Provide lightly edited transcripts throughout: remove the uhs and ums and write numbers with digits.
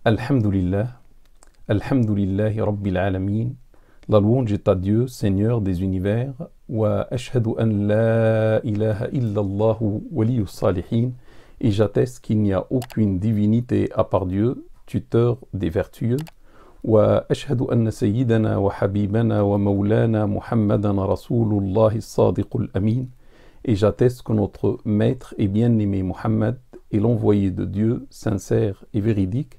Alhamdulillah, Alhamdulillahi Rabbil Alamin, la louange est à Dieu, Seigneur des univers, wa ashhadu an la ilaha illallahu waliyus salihin, et j'atteste qu'il n'y a aucune divinité à part Dieu, tuteur des vertueux, wa ashhadu anna sayyidana wa habibana wa maulana Muhammadan Rasulullahi Sadiqul Amin, et j'atteste que notre maître et bien-aimé Muhammad est l'envoyé de Dieu, sincère et véridique,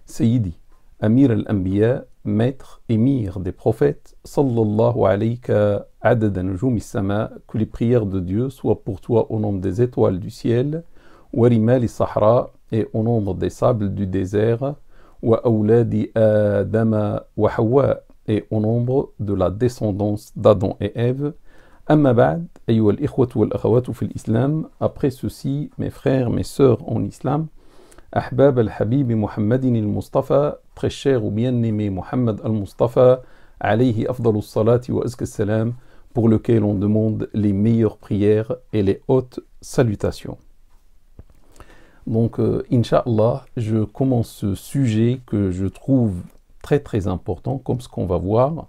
Sayyidi, Amir al-Anbiya, maître, émir des prophètes, sallallahu alayka adada nujum as-sama, que les prières de Dieu soient pour toi au nombre des étoiles du ciel, wa rimal sahra, et au nombre des sables du désert, wa awladi Adama wa Hawa, et au nombre de la descendance d'Adam et Ève. Amma ba'd, ayyuha al-ikhwatu wal-akhawatu fil islam, après ceci, mes frères, mes sœurs en islam, Ahbab al-Habib Muhammadin al-Mustafa, très cher ou bien-aimé Muhammad al-Mustafa, alayhi afdalus salati wa azka salam, pour lequel on demande les meilleures prières et les hautes salutations. Donc, Inch'Allah, je commence ce sujet que je trouve très très important, comme ce qu'on va voir.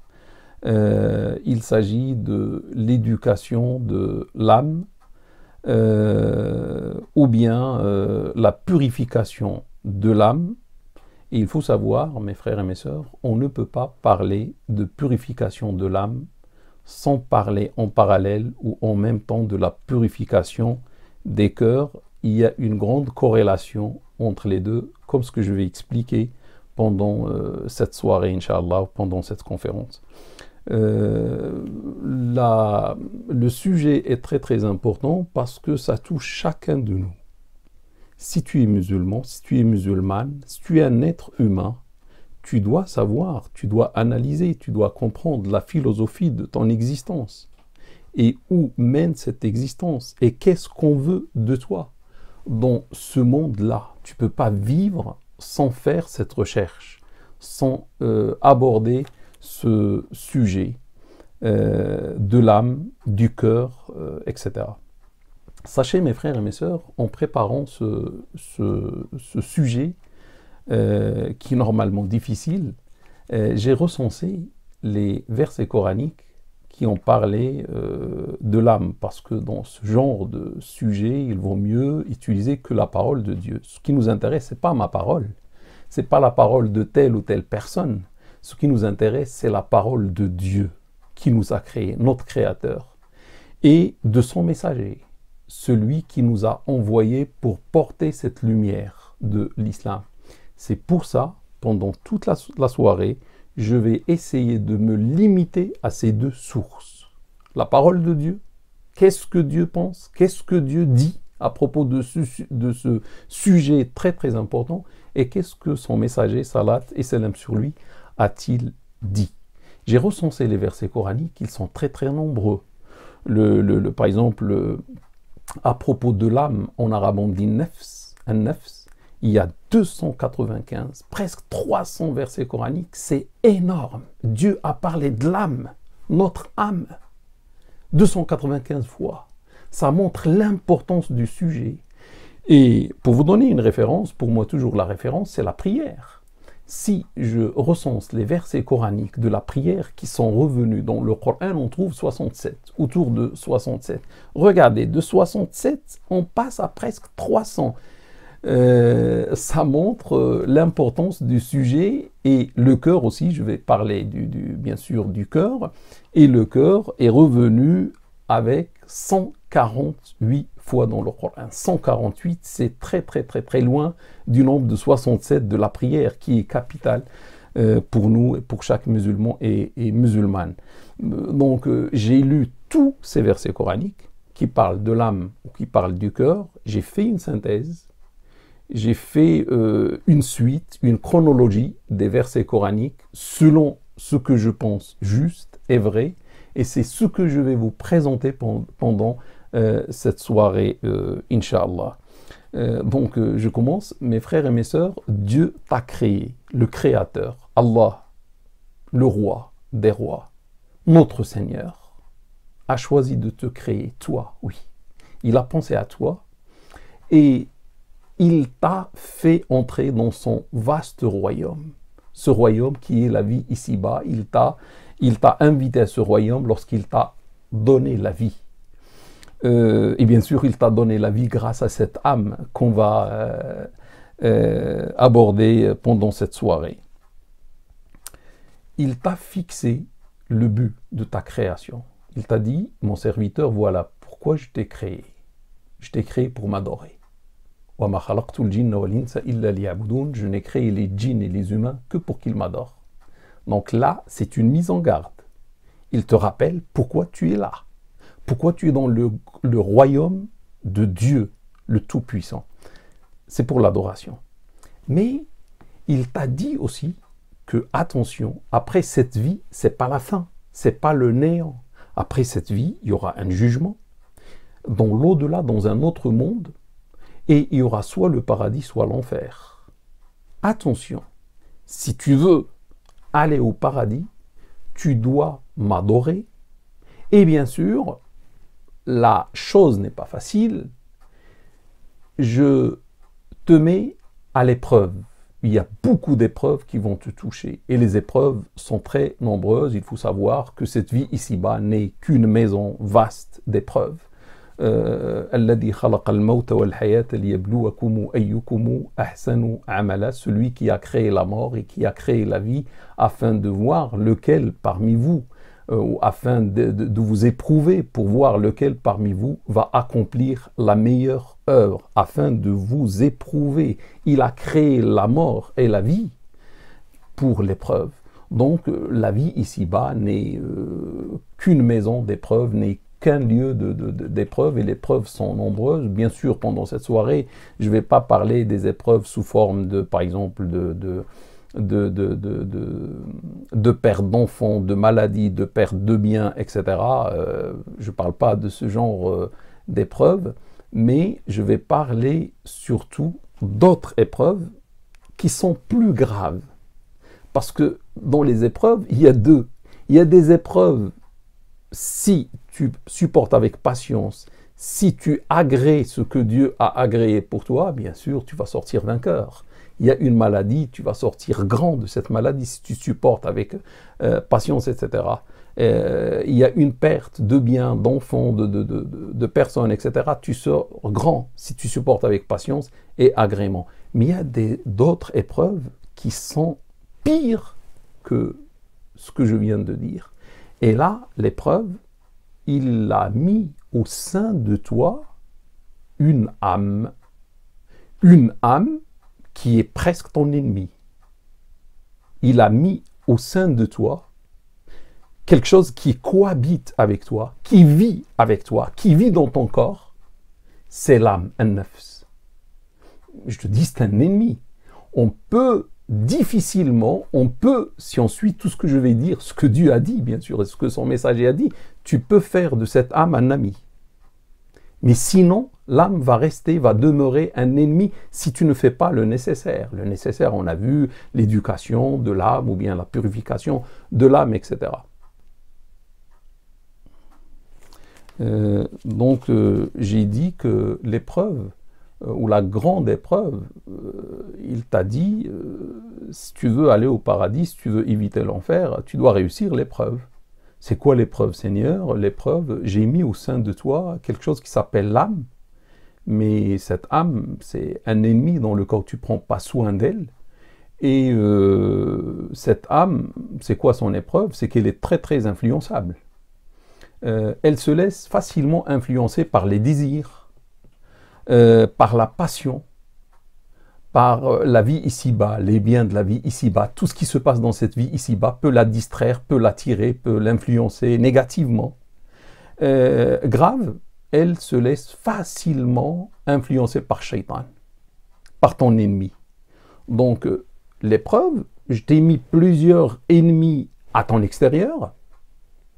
Il s'agit de l'éducation de l'âme, ou bien la purification de l'âme. Et il faut savoir, mes frères et mes sœurs, on ne peut pas parler de purification de l'âme sans parler en parallèle ou en même temps de la purification des cœurs. Il y a une grande corrélation entre les deux, comme ce que je vais expliquer pendant cette soirée, Inch'Allah, pendant cette conférence. Le sujet est très très important parce que ça touche chacun de nous. Si tu es musulman, si tu es musulmane, si tu es un être humain, tu dois savoir, tu dois analyser, tu dois comprendre la philosophie de ton existence et où mène cette existence et qu'est-ce qu'on veut de toi dans ce monde-là. Tu ne peux pas vivre sans faire cette recherche, sans aborder ce sujet de l'âme, du cœur, etc. Sachez, mes frères et mes sœurs, en préparant ce sujet qui est normalement difficile, j'ai recensé les versets coraniques qui ont parlé de l'âme, parce que dans ce genre de sujet, il vaut mieux utiliser que la parole de Dieu. Ce qui nous intéresse, ce n'est pas ma parole, ce n'est pas la parole de telle ou telle personne. Ce qui nous intéresse, c'est la parole de Dieu qui nous a créés, notre Créateur, et de son messager, celui qui nous a envoyés pour porter cette lumière de l'islam. C'est pour ça, pendant toute la soirée, je vais essayer de me limiter à ces deux sources. La parole de Dieu, qu'est-ce que Dieu pense, qu'est-ce que Dieu dit à propos de ce sujet très très important, et qu'est-ce que son messager, salat et salam sur lui, a-t-il dit? J'ai recensé les versets coraniques, ils sont très très nombreux. Par exemple, à propos de l'âme, en arabe on dit nafs, un nafs, il y a 295, presque 300 versets coraniques, c'est énorme. Dieu a parlé de l'âme, notre âme, 295 fois. Ça montre l'importance du sujet. Et pour vous donner une référence, pour moi toujours la référence, c'est la prière. Si je recense les versets coraniques de la prière qui sont revenus dans le Coran, on trouve 67, autour de 67. Regardez, de 67, on passe à presque 300. Ça montre l'importance du sujet et le cœur aussi. Je vais parler bien sûr du cœur. Et le cœur est revenu avec 148 fois dans le Coran. 148, c'est très très très très loin du nombre de 67 de la prière qui est capitale pour nous et pour chaque musulman et musulmane. Donc j'ai lu tous ces versets coraniques qui parlent de l'âme ou qui parlent du cœur. J'ai fait une synthèse, j'ai fait une suite, une chronologie des versets coraniques selon ce que je pense juste et vrai, et c'est ce que je vais vous présenter pendant cette soirée, Inch'Allah. Donc, je commence. Mes frères et mes sœurs, Dieu t'a créé, le Créateur, Allah, le roi des rois, notre Seigneur, a choisi de te créer, toi, oui. Il a pensé à toi et il t'a fait entrer dans son vaste royaume. Ce royaume qui est la vie ici-bas, il t'a invité à ce royaume lorsqu'il t'a donné la vie. Et bien sûr, il t'a donné la vie grâce à cette âme qu'on va aborder pendant cette soirée. Il t'a fixé le but de ta création. Il t'a dit, mon serviteur, voilà pourquoi je t'ai créé. Je t'ai créé pour m'adorer. Je n'ai créé les djinns et les humains que pour qu'ils m'adorent. Donc là, c'est une mise en garde. Il te rappelle pourquoi tu es là. Pourquoi tu es dans le royaume de Dieu, le Tout-Puissant. C'est pour l'adoration. Mais il t'a dit aussi que, attention, après cette vie, c'est pas la fin, c'est pas le néant. Après cette vie, il y aura un jugement dans l'au-delà, dans un autre monde, et il y aura soit le paradis, soit l'enfer. Attention, si tu veux aller au paradis, tu dois m'adorer. Et bien sûr, la chose n'est pas facile. Je te mets à l'épreuve. Il y a beaucoup d'épreuves qui vont te toucher. Et les épreuves sont très nombreuses. Il faut savoir que cette vie ici-bas n'est qu'une maison vaste d'épreuves. Celui qui a créé la mort et qui a créé la vie afin de voir lequel parmi vous, afin de vous éprouver pour voir lequel parmi vous va accomplir la meilleure œuvre, afin de vous éprouver. Il a créé la mort et la vie pour l'épreuve. Donc la vie ici-bas n'est qu'une maison d'épreuves, n'est qu'un lieu d'épreuves, et les épreuves sont nombreuses. Bien sûr, pendant cette soirée, je ne vais pas parler des épreuves sous forme de, par exemple, de perte d'enfants, de maladies, de perte de biens, etc. Je ne parle pas de ce genre d'épreuves, mais je vais parler surtout d'autres épreuves qui sont plus graves. Parce que dans les épreuves, il y a deux. Il y a des épreuves, si tu supportes avec patience, si tu agrées ce que Dieu a agréé pour toi, bien sûr, tu vas sortir vainqueur. Il y a une maladie, tu vas sortir grand de cette maladie si tu supportes avec patience, etc. Il y a une perte de biens, d'enfants, de personnes, etc. Tu sors grand si tu supportes avec patience et agrément. Mais il y a d'autres épreuves qui sont pires que ce que je viens de dire. Et là, l'épreuve, il a mis au sein de toi une âme qui est presque ton ennemi. Il a mis au sein de toi quelque chose qui cohabite avec toi, qui vit avec toi, qui vit dans ton corps. C'est l'âme, an-nafs. Je te dis, c'est un ennemi. On peut difficilement, si on suit tout ce que je vais dire, ce que Dieu a dit, bien sûr, et ce que son messager a dit, tu peux faire de cette âme un ami. Mais sinon, l'âme va demeurer un ennemi si tu ne fais pas le nécessaire. Le nécessaire, on a vu l'éducation de l'âme ou bien la purification de l'âme, etc. Donc, j'ai dit que l'épreuve, ou la grande épreuve, il t'a dit, si tu veux aller au paradis, si tu veux éviter l'enfer, tu dois réussir l'épreuve. C'est quoi l'épreuve, Seigneur? L'épreuve, j'ai mis au sein de toi quelque chose qui s'appelle l'âme, mais cette âme, c'est un ennemi dans le corps, tu ne prends pas soin d'elle. Et cette âme, c'est quoi son épreuve? C'est qu'elle est très très influençable. Elle se laisse facilement influencer par les désirs, par la passion, par la vie ici-bas, les biens de la vie ici-bas. Tout ce qui se passe dans cette vie ici-bas peut la distraire, peut l'attirer, peut l'influencer négativement. Grave, elle se laisse facilement influencer par Shaitan, par ton ennemi. Donc, l'épreuve, je t'ai mis plusieurs ennemis à ton extérieur,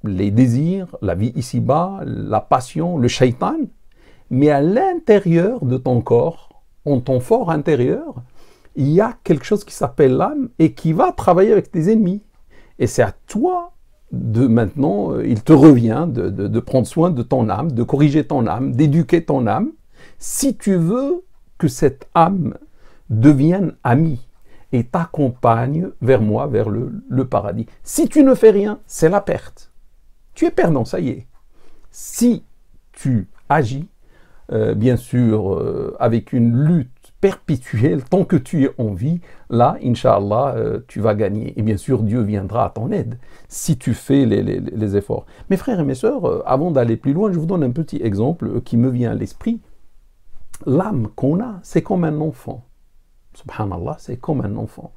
les désirs, la vie ici-bas, la passion, le Shaitan, mais à l'intérieur de ton corps, en ton fort intérieur, il y a quelque chose qui s'appelle l'âme et qui va travailler avec tes ennemis. Et c'est à toi de maintenant, il te revient de prendre soin de ton âme, de corriger ton âme, d'éduquer ton âme, si tu veux que cette âme devienne amie et t'accompagne vers moi, vers le paradis. Si tu ne fais rien, c'est la perte. Tu es perdant, ça y est. Si tu agis, bien sûr, avec une lutte perpétuelle, tant que tu es en vie, là, Inch'Allah, tu vas gagner. Et bien sûr, Dieu viendra à ton aide si tu fais les efforts. Mes frères et mes sœurs, avant d'aller plus loin, je vous donne un petit exemple qui me vient à l'esprit. L'âme qu'on a, c'est comme un enfant. Subhanallah, c'est comme un enfant.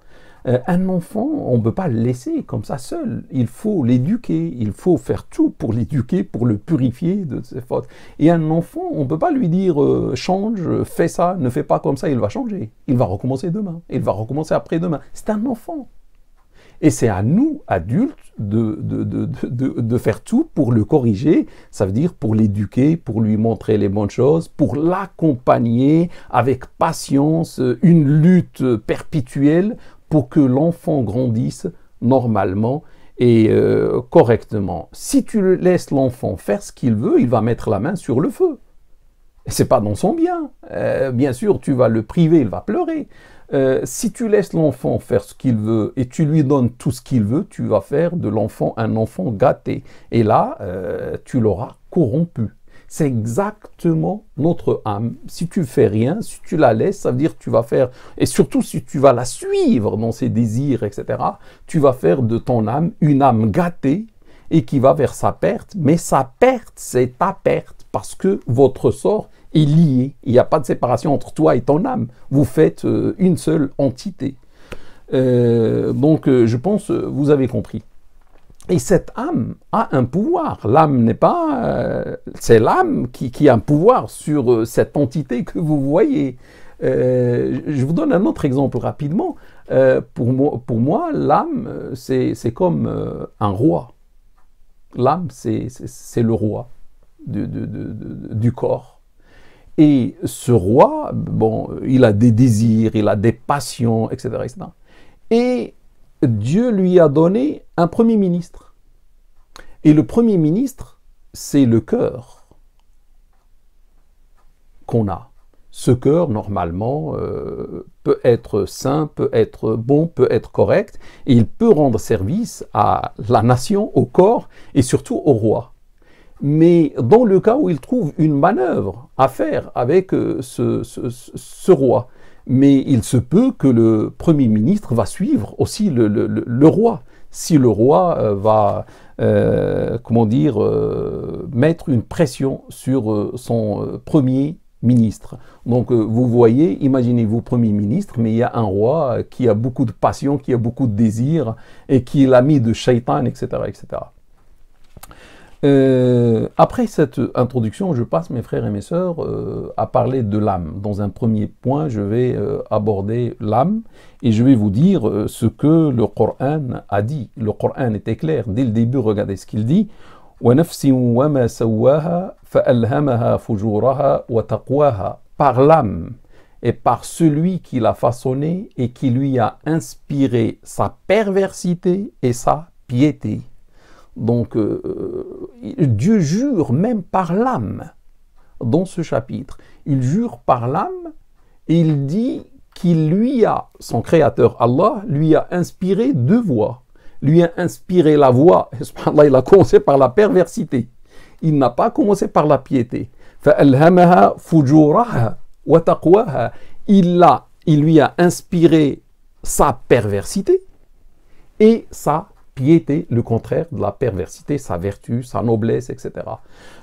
Un enfant, on ne peut pas le laisser comme ça seul. Il faut l'éduquer, il faut faire tout pour l'éduquer, pour le purifier de ses fautes. Et un enfant, on ne peut pas lui dire change, fais ça, ne fais pas comme ça, il va changer. Il va recommencer demain, il va recommencer après-demain. C'est un enfant. Et c'est à nous, adultes, de faire tout pour le corriger, ça veut dire pour l'éduquer, pour lui montrer les bonnes choses, pour l'accompagner avec patience, une lutte perpétuelle pour que l'enfant grandisse normalement et correctement. Si tu laisses l'enfant faire ce qu'il veut, il va mettre la main sur le feu. Et c'est pas dans son bien. Bien sûr, tu vas le priver, il va pleurer. Si tu laisses l'enfant faire ce qu'il veut et tu lui donnes tout ce qu'il veut, tu vas faire de l'enfant un enfant gâté. Et là, tu l'auras corrompu. C'est exactement notre âme. Si tu fais rien, si tu la laisses, ça veut dire que tu vas faire, et surtout si tu vas la suivre dans ses désirs, etc., tu vas faire de ton âme une âme gâtée et qui va vers sa perte. Mais sa perte, c'est ta perte parce que votre sort est lié. Il n'y a pas de séparation entre toi et ton âme. Vous faites une seule entité. Donc, je pense, vous avez compris. Et cette âme a un pouvoir. L'âme n'est pas... c'est l'âme qui a un pouvoir sur cette entité que vous voyez. Je vous donne un autre exemple rapidement. Pour moi, l'âme, c'est comme un roi. L'âme, c'est le roi du corps. Et ce roi, bon, il a des désirs, il a des passions, etc., etc. Et Dieu lui a donné un premier ministre. Et le premier ministre, c'est le cœur qu'on a. Ce cœur, normalement, peut être sain, peut être bon, peut être correct, et il peut rendre service à la nation, au corps, et surtout au roi. Mais dans le cas où il trouve une manœuvre à faire avec ce roi, mais il se peut que le Premier ministre va suivre aussi le roi. Si le roi va, mettre une pression sur son Premier ministre. Donc vous voyez, imaginez-vous Premier ministre, mais il y a un roi qui a beaucoup de passion, qui a beaucoup de désirs, et qui est l'ami de Shaitan, etc., etc. Après cette introduction, je passe, mes frères et mes sœurs, à parler de l'âme. Dans un premier point, je vais aborder l'âme et je vais vous dire ce que le Coran a dit. Le Coran était clair. Dès le début, regardez ce qu'il dit. وَنَفْسٍ وَمَا سَوَّاهَا فَأَلْهَمَهَا فُجُورَهَا وَتَقْوَاهَا. Par l'âme et par celui qui l'a façonné et qui lui a inspiré sa perversité et sa piété. Donc, Dieu jure même par l'âme dans ce chapitre. Il jure par l'âme et il dit qu'il lui a, son créateur Allah, lui a inspiré deux voies. Lui a inspiré la voie, subhanallah, il a commencé par la perversité. Il n'a pas commencé par la piété. فَأَلْهَمَهَا فُجُورَهَا وَتَقْوَاهَا. Il lui a inspiré sa perversité et sa piété, le contraire de la perversité, sa vertu, sa noblesse, etc.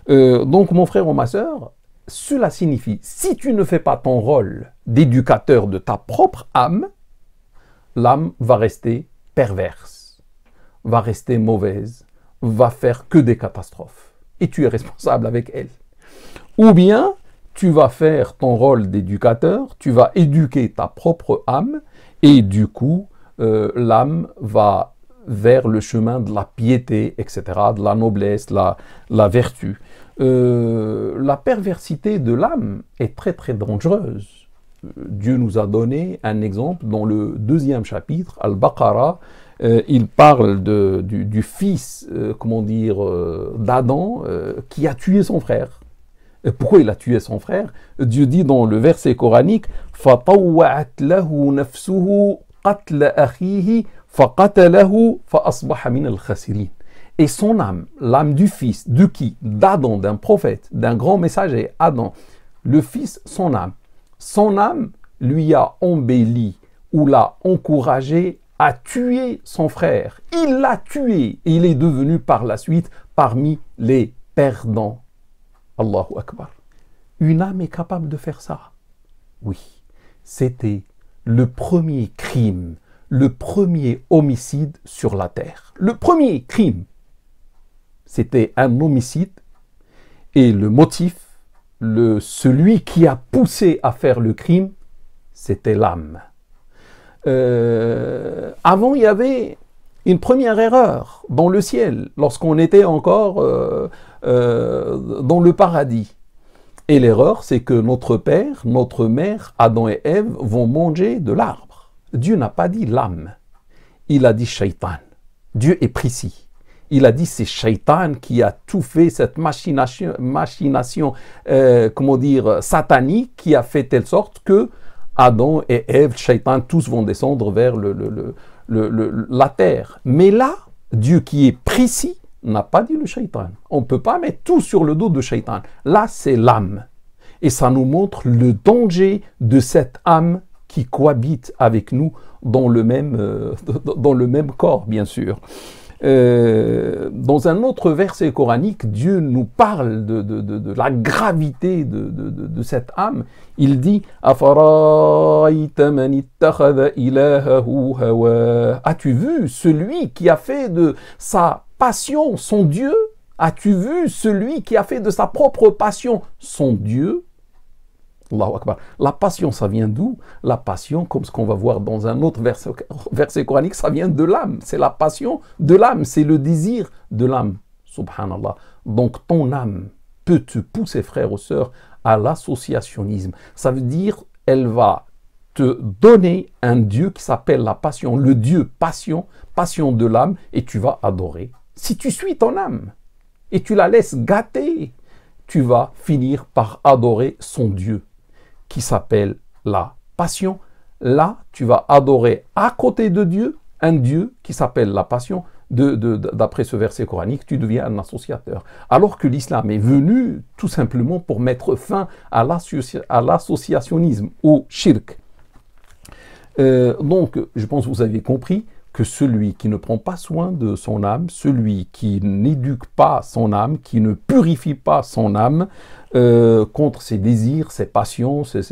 Donc, mon frère ou ma sœur, cela signifie, si tu ne fais pas ton rôle d'éducateur de ta propre âme, l'âme va rester perverse, va rester mauvaise, va faire que des catastrophes. Et tu es responsable avec elle. Ou bien, tu vas faire ton rôle d'éducateur, tu vas éduquer ta propre âme, et du coup, l'âme va vers le chemin de la piété, etc., de la noblesse, la vertu. La perversité de l'âme est très très dangereuse. Dieu nous a donné un exemple dans le 2e chapitre, Al-Baqarah. Il parle du fils, d'Adam, qui a tué son frère. Et pourquoi il a tué son frère? Dieu dit dans le verset coranique فَطَوَّعَتْ لَهُ نَفْسُهُ قَتْلَ أَخِيهِ فَقَتَلَهُ فَأَصْبَحَ مِنَ الْخَاسِرِينَ. Et son âme, l'âme du fils, de qui? D'Adam, d'un prophète, d'un grand messager, Adam. Le fils, son âme lui a embelli ou l'a encouragé à tuer son frère. Il l'a tué et il est devenu par la suite parmi les perdants. Allahu Akbar. Une âme est capable de faire ça. Oui, c'était le premier crime, le premier homicide sur la terre. Le premier crime, c'était un homicide et le motif, celui qui a poussé à faire le crime, c'était l'âme. Avant, il y avait une première erreur dans le ciel, lorsqu'on était encore dans le paradis. Et l'erreur, c'est que notre père, notre mère, Adam et Ève, vont manger de l'arbre. Dieu n'a pas dit l'âme, il a dit shaitan. Dieu est précis. Il a dit c'est shaitan qui a tout fait, cette machination satanique, qui a fait telle sorte que Adam et Ève, shaitan, tous vont descendre vers la terre. Mais là, Dieu qui est précis, n'a pas dit le shaitan. On ne peut pas mettre tout sur le dos de shaitan. Là, c'est l'âme. Et ça nous montre le danger de cette âme qui cohabite avec nous dans le même corps, bien sûr. Dans un autre verset coranique, Dieu nous parle de la gravité de cette âme. Il dit « Afara'ayta man ittakhadha ilahahu hawa » As-tu vu celui qui a fait de sa passion son Dieu? As-tu vu celui qui a fait de sa propre passion son Dieu? Allahu Akbar. La passion, ça vient d'où? La passion, comme ce qu'on va voir dans un autre verset coranique, ça vient de l'âme. C'est la passion de l'âme, c'est le désir de l'âme. Subhanallah. Donc ton âme peut te pousser, frères ou sœurs, à l'associationnisme. Ça veut dire, elle va te donner un Dieu qui s'appelle la passion, le Dieu passion, passion de l'âme, et tu vas adorer. Si tu suis ton âme et tu la laisses gâter, tu vas finir par adorer son Dieu, qui s'appelle la passion. Là, tu vas adorer à côté de Dieu, un Dieu qui s'appelle la passion. D'après ce verset coranique, tu deviens un associateur. Alors que l'islam est venu tout simplement pour mettre fin à l'associationnisme, au shirk. Donc, je pense que vous avez compris que celui qui ne prend pas soin de son âme, celui qui n'éduque pas son âme, qui ne purifie pas son âme contre ses désirs, ses passions, ses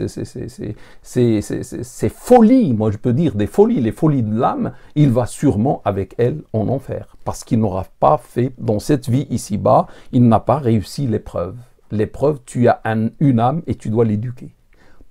folies, moi je peux dire des folies, les folies de l'âme, il va sûrement avec elle en enfer. Parce qu'il n'aura pas fait, dans cette vie ici-bas, il n'a pas réussi l'épreuve. L'épreuve, tu as une âme et tu dois l'éduquer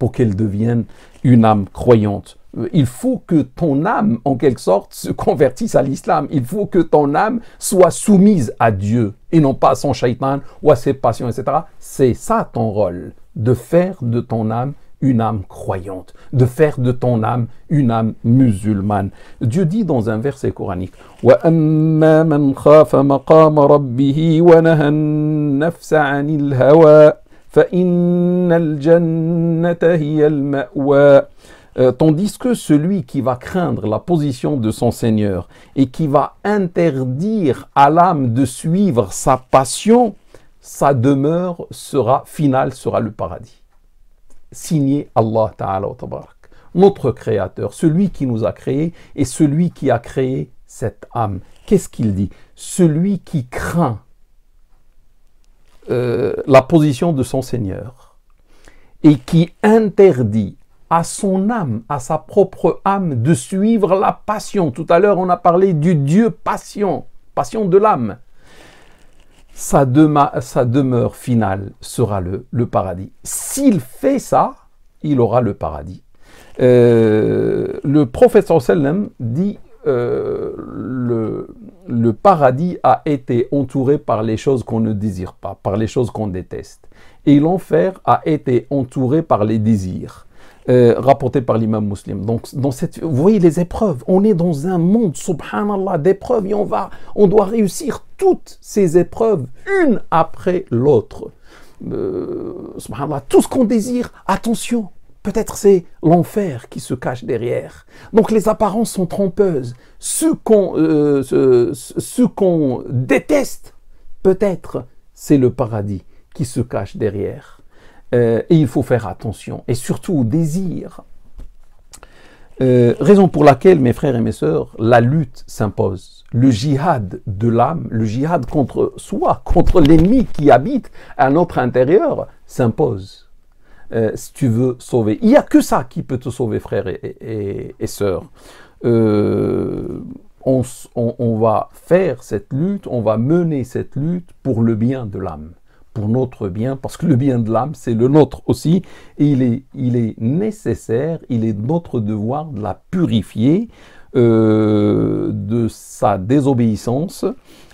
pour qu'elle devienne une âme croyante. Il faut que ton âme, en quelque sorte, se convertisse à l'islam. Il faut que ton âme soit soumise à Dieu et non pas à son shaitan ou à ses passions, etc. C'est ça ton rôle, de faire de ton âme une âme croyante, de faire de ton âme une âme musulmane. Dieu dit dans un verset coranique وَأَمَّا مَنْ خَافَ مَقَامَ رَبِّهِ وَنَهَى النَّفْسَ عَنِ الْهَوَى فَإِنَّ الْجَنَّةَ هِيَ الْمَأْوَى. Tandis que celui qui va craindre la position de son Seigneur et qui va interdire à l'âme de suivre sa passion, sa demeure finale sera le paradis. Signé Allah Ta'ala wa Tabarak. Notre Créateur, celui qui nous a créés et celui qui a créé cette âme. Qu'est-ce qu'il dit? Celui qui craint la position de son Seigneur et qui interdit à son âme, à sa propre âme, de suivre la passion. Tout à l'heure, on a parlé du Dieu passion, passion de l'âme. Sa demeure finale sera le paradis. S'il fait ça, il aura le paradis. Le prophète sallam dit le paradis a été entouré par les choses qu'on ne désire pas, par les choses qu'on déteste. Et l'enfer a été entouré par les désirs. Rapporté par l'imam Muslim. Donc, vous voyez les épreuves. On est dans un monde, subhanallah, d'épreuves et on doit réussir toutes ces épreuves, une après l'autre. subhanallah, tout ce qu'on désire, attention, peut-être c'est l'enfer qui se cache derrière. Donc les apparences sont trompeuses. Ce qu'on déteste, peut-être c'est le paradis qui se cache derrière. Et il faut faire attention, et surtout au désir. Raison pour laquelle, mes frères et mes sœurs, la lutte s'impose. Le djihad de l'âme, le djihad contre soi, contre l'ennemi qui habite à notre intérieur, s'impose. Si tu veux sauver. Il n'y a que ça qui peut te sauver, frères et sœurs. On va faire cette lutte, on va mener cette lutte pour le bien de l'âme. Pour notre bien, parce que le bien de l'âme, c'est le nôtre aussi, et il est nécessaire, il est notre devoir de la purifier de sa désobéissance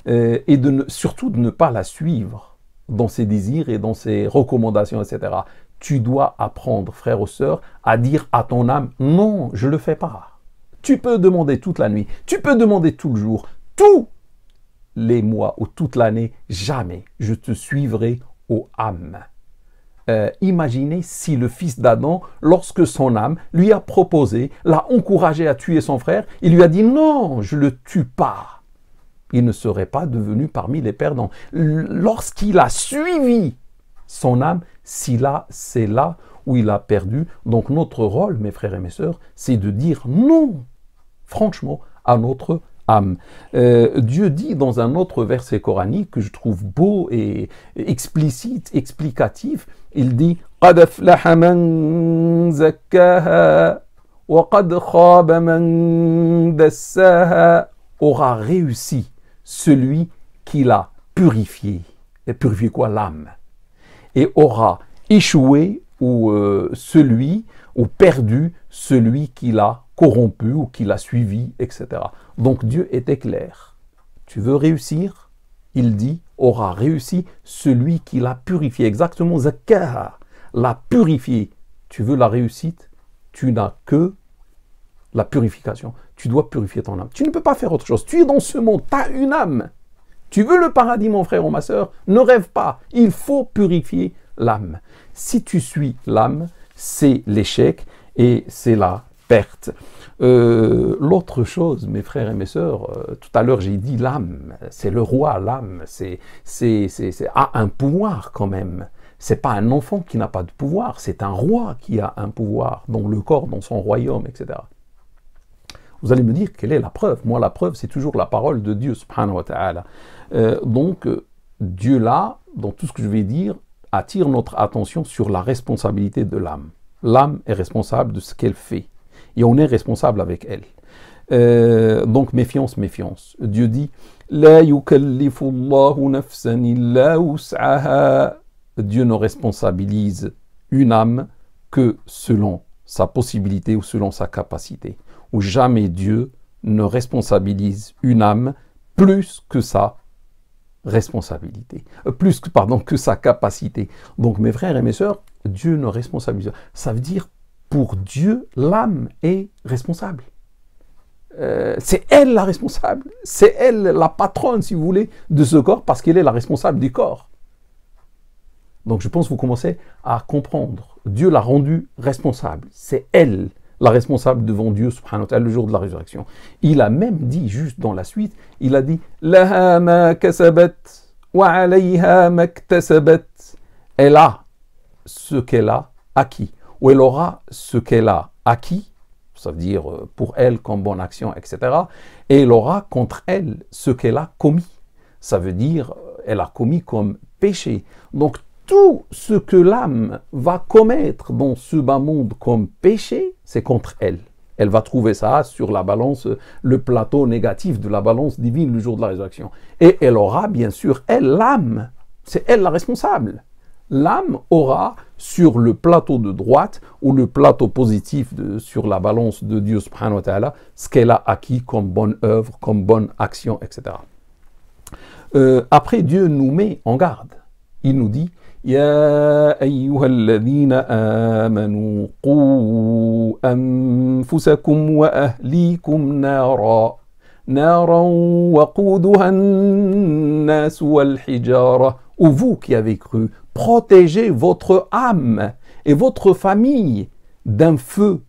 et surtout de ne pas la suivre dans ses désirs et dans ses recommandations, etc. Tu dois apprendre, frère ou sœur, à dire à ton âme, non, je ne le fais pas. Tu peux demander toute la nuit, tu peux demander tout le jour, tous les mois ou toute l'année, jamais je te suivrai aux âmes. Imaginez si le fils d'Adam, lorsque son âme lui a proposé, l'a encouragé à tuer son frère, il lui a dit non, je ne le tue pas. Il ne serait pas devenu parmi les perdants. Lorsqu'il a suivi son âme, c'est là où il a perdu. Donc notre rôle, mes frères et mes sœurs, c'est de dire non, franchement, à notre âme. Dieu dit dans un autre verset coranique que je trouve beau et explicite, explicatif, il dit قَدْ أَفْلَحَ مَنْ زَكَّاهَا وَقَدْ خَابَ مَنْ دَسَّاهَا. Aura réussi celui qui l'a purifié. Et purifié quoi? L'âme. Et aura échoué ou perdu celui qui l'a corrompu ou qui l'a suivi, etc. Donc Dieu était clair. Tu veux réussir? Il dit, aura réussi celui qui l'a purifié. Exactement, zakkaha, l'a purifié. Tu veux la réussite? Tu n'as que la purification. Tu dois purifier ton âme. Tu ne peux pas faire autre chose. Tu es dans ce monde, tu as une âme. Tu veux le paradis, mon frère ou ma sœur? Ne rêve pas. Il faut purifier l'âme. Si tu suis l'âme, c'est l'échec et c'est la perte. L'autre chose, mes frères et mes sœurs, tout à l'heure j'ai dit l'âme, c'est le roi, l'âme, a un pouvoir quand même. C'est pas un enfant qui n'a pas de pouvoir, c'est un roi qui a un pouvoir, dans le corps, dans son royaume, etc. Vous allez me dire, quelle est la preuve? Moi, la preuve, c'est toujours la parole de Dieu, subhanahu wa ta'ala. Donc, Dieu là, dans tout ce que je vais dire, attire notre attention sur la responsabilité de l'âme. L'âme est responsable de ce qu'elle fait. Et on est responsable avec elle. Donc, méfiance, méfiance. Dieu dit, La yukallifu Allahu nafsan illa wus'aha. Dieu ne responsabilise une âme que selon sa possibilité ou selon sa capacité. Ou jamais Dieu ne responsabilise une âme plus que sa responsabilité. Que sa capacité. Donc, mes frères et mes sœurs, Dieu ne responsabilise. Ça veut dire, pour Dieu, l'âme est responsable. C'est elle la responsable. C'est elle la patronne, si vous voulez, de ce corps, parce qu'elle est la responsable du corps. Donc, je pense que vous commencez à comprendre. Dieu l'a rendue responsable. C'est elle la responsable devant Dieu, subhanahu wa ta'ala, le jour de la résurrection. Il a même dit, juste dans la suite, il a dit « Laha ma kasabat wa alayha ma ktasabat » Elle a ce qu'elle a acquis, ou elle aura ce qu'elle a acquis, ça veut dire pour elle comme bonne action, etc. Et elle aura contre elle ce qu'elle a commis. Ça veut dire elle a commis comme péché. Donc, tout ce que l'âme va commettre dans ce bas monde comme péché, c'est contre elle. Elle va trouver ça sur la balance, le plateau négatif de la balance divine le jour de la résurrection. Et elle aura, bien sûr, elle, l'âme, c'est elle la responsable. L'âme aura sur le plateau de droite ou le plateau positif sur la balance de Dieu, subhanahu wa ta'ala, ce qu'elle a acquis comme bonne œuvre, comme bonne action, etc. Après, Dieu nous met en garde. Il nous dit يا أيها الذين آمنوا قوا أنفسكم وأهليكم نارا نارا وقودها الناس والحجارة. Ou vous qui avez cru, protégez votre âme et votre famille d'un feu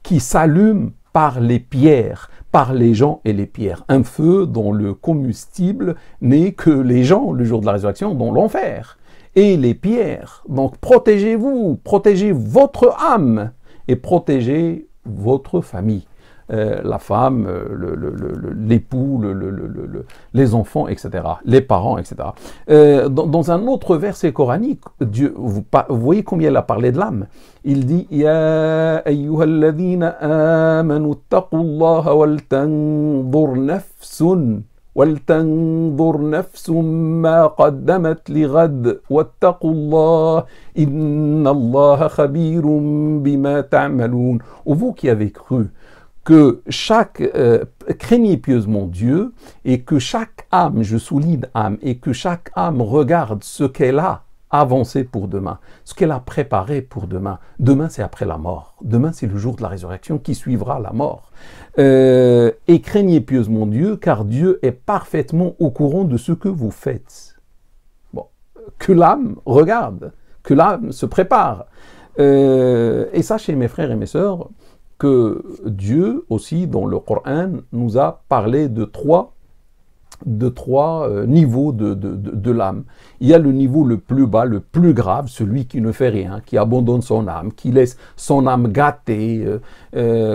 qui s'allume par les pierres, par les gens et les pierres. Un feu dont le combustible n'est que les gens, le jour de la résurrection, dans l'enfer. Et les pierres. Donc protégez-vous, protégez votre âme et protégez votre famille. La femme, l'époux, les enfants, etc., les parents, etc. Dans un autre verset coranique, Dieu, vous voyez combien il a parlé de l'âme. Il dit « Ya ayyuhalladhina amanu taqullaha wal tanzur nafsun ma qaddamat lighad wattaqullah inna Allaha khabirum bima ta'malun » Ou vous qui avez cru que craignez pieusement Dieu et que chaque âme, je souligne âme, et que chaque âme regarde ce qu'elle a avancé pour demain, ce qu'elle a préparé pour demain. Demain, c'est après la mort. Demain, c'est le jour de la résurrection qui suivra la mort. Et craignez pieusement Dieu, car Dieu est parfaitement au courant de ce que vous faites. Bon, que l'âme regarde, que l'âme se prépare. Et sachez, mes frères et mes sœurs, que Dieu aussi, dans le Coran, nous a parlé de trois niveaux de l'âme. Il y a le niveau le plus bas, le plus grave, celui qui ne fait rien, qui abandonne son âme, qui laisse son âme gâter,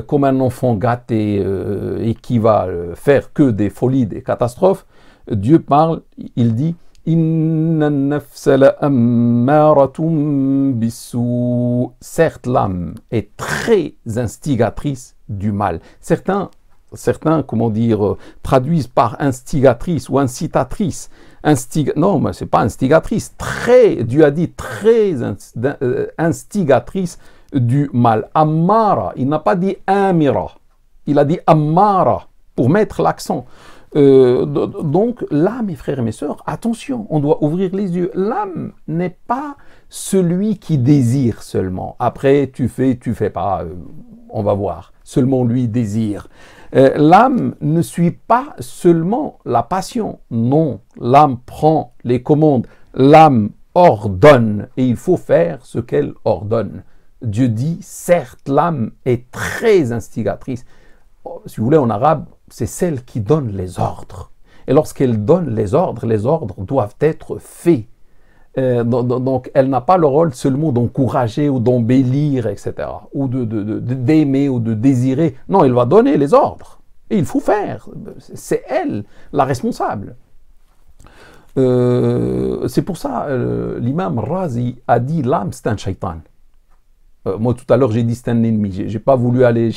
comme un enfant gâté, et qui va faire que des folies, des catastrophes. Dieu parle, il dit certes, l'âme est très instigatrice du mal. Certains, comment dire, traduisent par instigatrice ou incitatrice. Non, mais c'est pas instigatrice. Dieu a dit très instigatrice du mal. Ammara, il n'a pas dit amira. Il a dit ammara pour mettre l'accent. Donc là, mes frères et mes sœurs, attention, on doit ouvrir les yeux. L'âme n'est pas celui qui désire seulement. Après, tu fais pas, on va voir. Seulement lui désire. L'âme ne suit pas seulement la passion. Non, l'âme prend les commandes. L'âme ordonne et il faut faire ce qu'elle ordonne. Dieu dit, certes, l'âme est très instigatrice. Si vous voulez, en arabe, c'est celle qui donne les ordres. Et lorsqu'elle donne les ordres doivent être faits. Donc, elle n'a pas le rôle seulement d'encourager ou d'embellir, etc. Ou d'aimer ou de désirer. Non, elle va donner les ordres. Et il faut faire. C'est elle la responsable. C'est pour ça l'imam Razi a dit l'âme c'est un shaitan. Moi tout à l'heure j'ai dit c'est un ennemi, j'ai pas voulu aller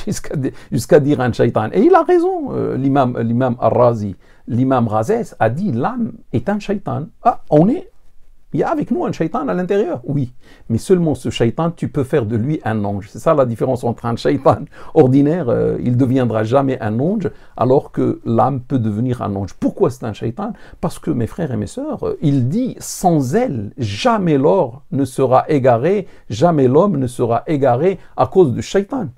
jusqu'à dire un shaitan. Et il a raison, l'imam Razi. L'imam Razès a dit l'âme est un shaitan. Ah, il y a avec nous un shaitan à l'intérieur, oui. Mais seulement ce shaitan, tu peux faire de lui un ange. C'est ça la différence entre un shaitan ordinaire, il ne deviendra jamais un ange, alors que l'âme peut devenir un ange. Pourquoi c'est un shaitan? Parce que mes frères et mes sœurs, il dit, sans elle, jamais l'or ne sera égaré, jamais l'homme ne sera égaré à cause du shaitan.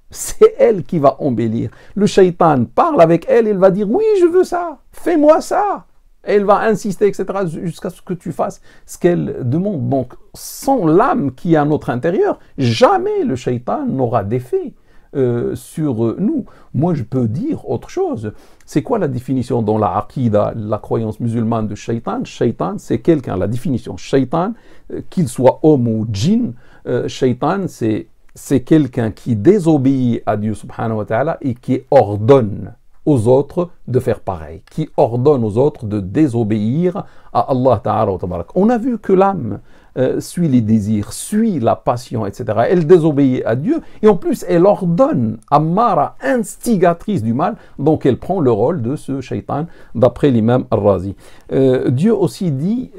C'est elle qui va embellir. Le shaitan parle avec elle, il va dire, oui, je veux ça, fais-moi ça. Et elle va insister, etc., jusqu'à ce que tu fasses ce qu'elle demande. Donc, sans l'âme qui est à notre intérieur, jamais le shaitan n'aura d'effet sur nous. Moi, je peux dire autre chose. C'est quoi la définition dans la aqidah, la croyance musulmane de shaitan? Shaitan, c'est quelqu'un, la définition shaitan, qu'il soit homme ou djinn, shaitan, c'est quelqu'un qui désobéit à Dieu subhanahu wa ta'ala et qui ordonne aux autres de faire pareil, qui ordonne aux autres de désobéir à Allah Ta'ala wa Tabarak. On a vu que l'âme suit les désirs, suit la passion, etc. Elle désobéit à Dieu et en plus elle ordonne, Ammara, instigatrice du mal, donc elle prend le rôle de ce shaitan d'après l'imam Al-Razi. Dieu aussi dit